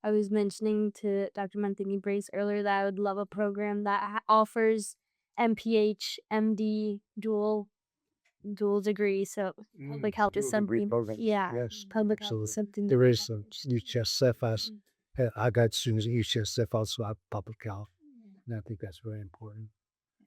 I was mentioning to Dr. Mantini-Briggs earlier that I would love a program that offers MPH, MD, dual degree. So public health is something. Yeah, Yes, public health absolutely. is something. There is some UCSF as I got students at UCSF also have public health, and I think that's very important.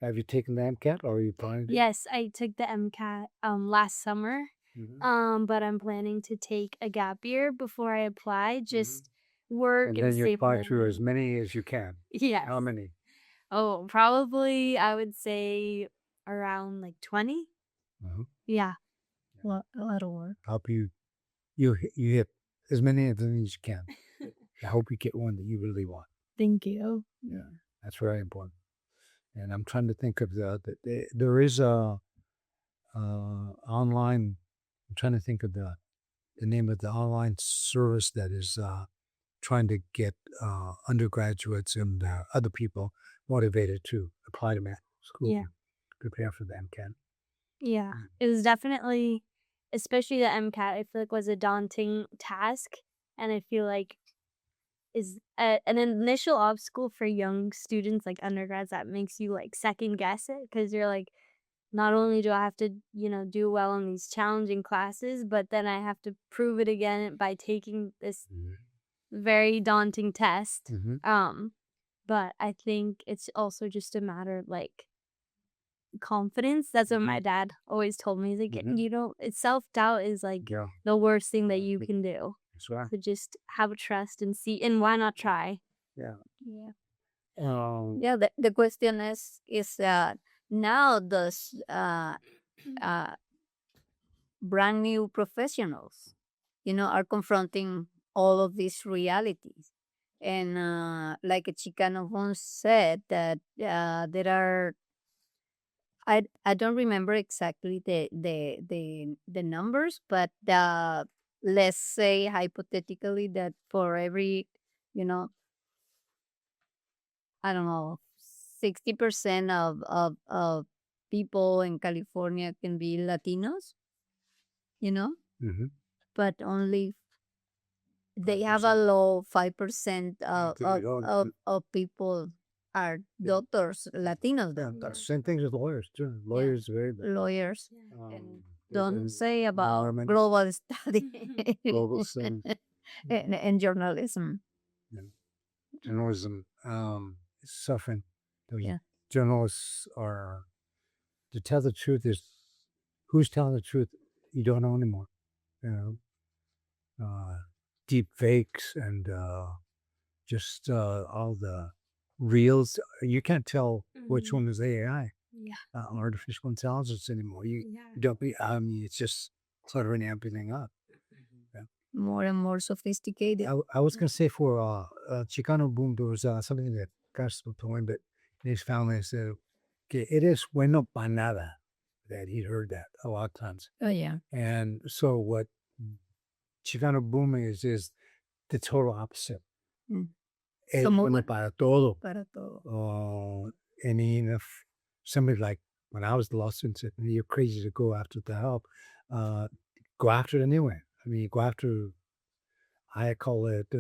Have you taken the MCAT or are you planning to? Yes, I took the MCAT last summer. But I'm planning to take a gap year before I apply, just work And and then you save apply through money. as many as you can. Yes. How many? Oh, probably I would say around like 20. Yeah. A lot of work. Help you hit as many of them as you can. I hope you get one that you really want. Thank you. Yeah, that's very important. And I'm trying to think of there is a online. I'm trying to think of the name of the online service that is trying to get undergraduates and other people motivated to apply to med school. Yeah. Prepare for the MCAT. Yeah. It was definitely, especially the MCAT, I feel like was a daunting task. And I feel like is an initial obstacle for young students, like undergrads, that makes you like second guess it because you're like, not only do I have to, do well in these challenging classes, but then I have to prove it again by taking this very daunting test. But I think it's also just a matter of like confidence. That's what my dad always told me. He's like, it's self-doubt is like the worst thing that you can do. That's right. So just have a trust and see, and why not try? Yeah. Yeah. The question is now those brand new professionals, are confronting all of these realities. And like Chicano once said that there are, I don't remember exactly the numbers, but let's say hypothetically that for every, I don't know, 60% of people in California can be Latinos, but only they have a low 5% of people are doctors, Latinos doctors. Same thing as lawyers too. Lawyers very big. Lawyers. Um, Don't say about environment, global study global studies, and journalism. journalism is suffering. Yeah. Journalists are, to tell the truth, is who's telling the truth? You don't know anymore. Deep fakes and just all the reels. You can't tell which one is AI. Artificial intelligence anymore. You don't be. I mean, it's just cluttering everything up. More and more sophisticated. I was gonna say for Chicano boom, there was something that Carlos told me, but his family said, "Que eres bueno para nada." That he heard that a lot of times. Oh yeah. And so what Chicano boom is the total opposite. Es bueno para todo. Para todo. And if somebody like when I was the law student said, "You're crazy to go after the help," go after it anyway. I mean, go after. I call it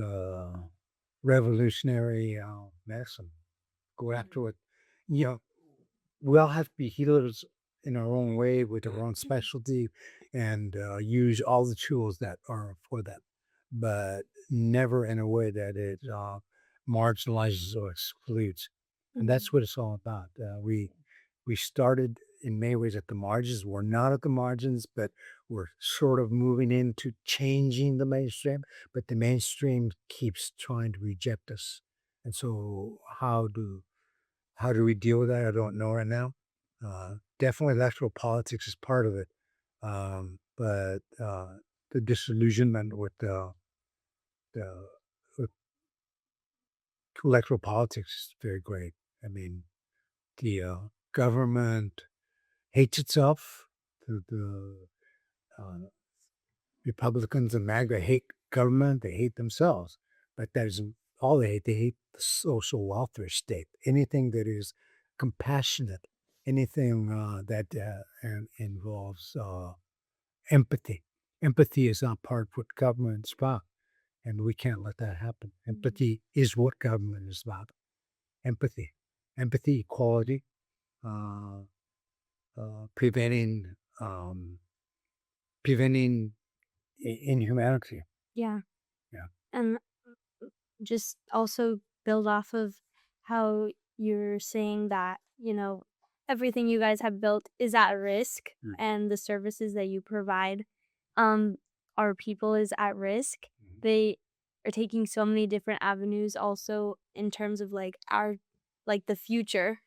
revolutionary medicine. Go after it. We all have to be healers in our own way with our own specialty and use all the tools that are for that, but never in a way that it marginalizes or excludes. And that's what it's all about. We started in many ways at the margins. We're not at the margins, but we're sort of moving into changing the mainstream, but the mainstream keeps trying to reject us. And so how do we deal with that? I don't know right now. Definitely electoral politics is part of it. But the disillusionment with with electoral politics is very great. I mean, the government hates itself. The Republicans and MAGA hate government. They hate themselves. But that isn't all they hate. They hate the social welfare state. Anything that is compassionate, anything that involves empathy. Empathy is not part of what government is about. And we can't let that happen. Empathy is what government is about. Empathy, equality, preventing inhumanity. Yeah. Yeah. And just also build off of how you're saying that, everything you guys have built is at risk and the services that you provide our people is at risk. They are taking so many different avenues also in terms of like the future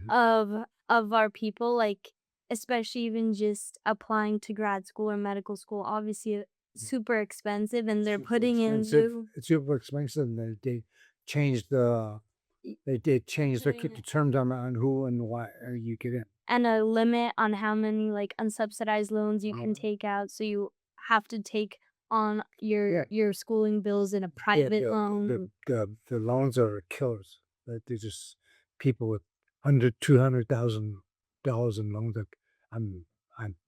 of our people, like especially even just applying to grad school or medical school, obviously super expensive, and they're putting in It's super expensive, and they changed the terms on who and why you get in. and a limit on how many like unsubsidized loans you can take out, so you have to take on your schooling bills in a private loan. The loans are killers. They're just people with $200,000 in loans. Like I'm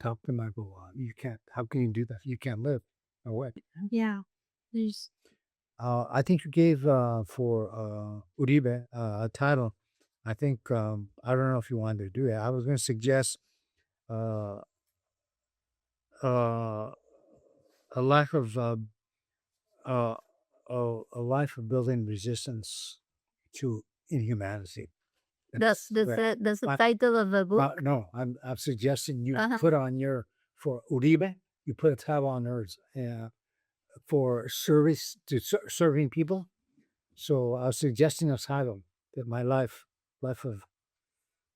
talking to them. I go, you can't. How can you do that? You can't live. No way. Yeah, there's I think you gave for Uribe a title. I think I don't know if you wanted to do it. I was going to suggest uh, a life of a life of building resistance to inhumanity. That's the title of the book. No, I'm suggesting you Uh-huh. put on your for Uribe. You put a title on yours for service to serving people. So I was suggesting a title that my life of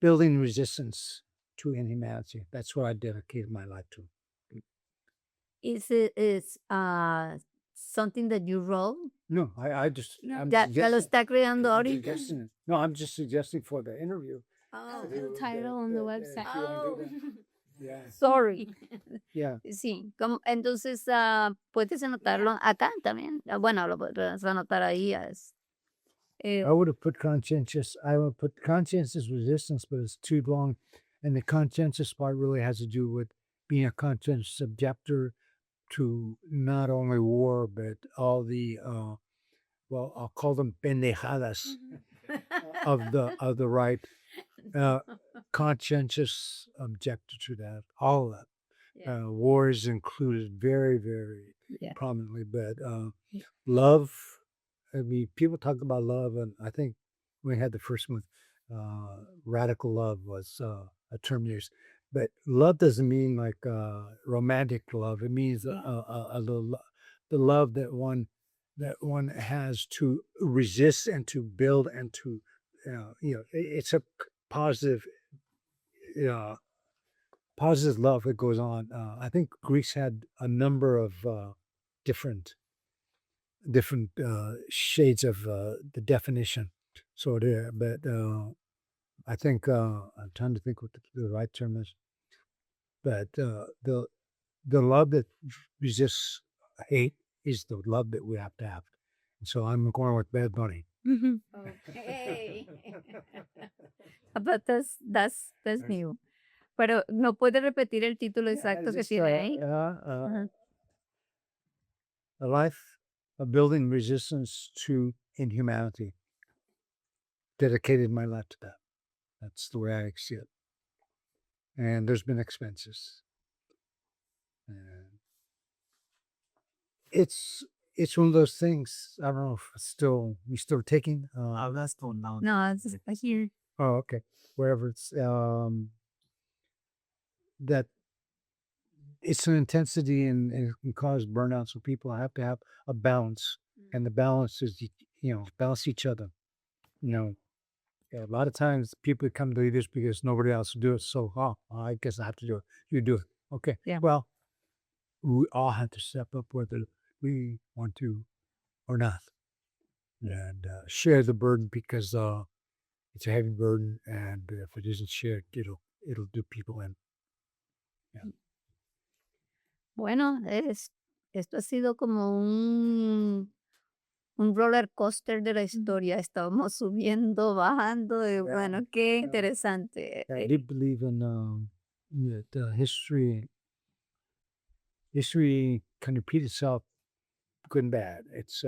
building resistance to inhumanity. That's what I dedicated my life to. Is something that you wrote? No, I just I'm Ya lo está creando I'm ahorita. suggesting it. No, I'm just suggesting for the interview. Oh, the title on the website. If you wanna do that. Yeah. sorry. Yeah. Sí, entonces puedes anotarlo acá también. Bueno, lo puedes anotar ahí. I would have put conscientious. I would put conscientious resistance, but it's too long. And the conscientious part really has to do with being a conscientious objector to not only war, but all the well, I'll call them pendejadas of the right. Conscientious objector to that. All of that. Yeah. War is included very, very Yeah. prominently, but love. I mean, people talk about love, and I think we had the first one. Radical love was a term used, but love doesn't mean like romantic love. It means the love that one has to resist and to build and to it's a positive positive love that goes on. I think Greeks had a number of different shades of the definition. So there, but I think I'm trying to think what the right term is. But the love that resists hate is the love that we have to have. And so I'm going with Bad Bunny. Okay. But that's new. Pero no puede repetir el título exacto que tiene ahí. Ajá. A life of building resistance to inhumanity. Dedicated my life to that. That's the way I see it. And there's been expenses. And it's one of those things. I don't know if it's you still taking. That's the one now. No, it's here. Oh, okay. Wherever it's that it's an intensity and it can cause burnout. So people have to have a balance, and the balance is balance each other. A lot of times people come to leaders because nobody else will do it. So I guess I have to do it. You do it. Okay. Yeah. Well, we all have to step up whether we want to or not, and share the burden because it's a heavy burden, and if it isn't shared, it'll do people in. Yeah. Bueno, esto ha sido como un roller coaster de la historia. Estábamos subiendo, bajando. Bueno, qué interesante. I do believe in the history. History can repeat itself, good and bad. It's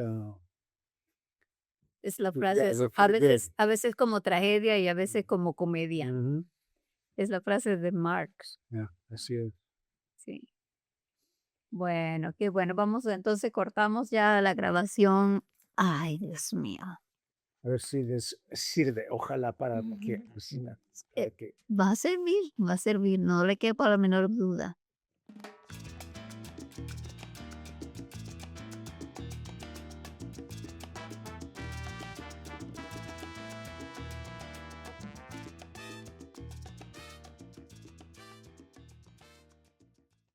Es la frase, it's a a veces como tragedia y a veces como comedia. Mhm. Es la frase de Marx. Yeah, I see it. Sí. Bueno, qué bueno. Entonces cortamos ya la grabación. Ay, Dios mío. A ver si les sirve. Ojalá para que Va a servir, no le quepa la menor duda.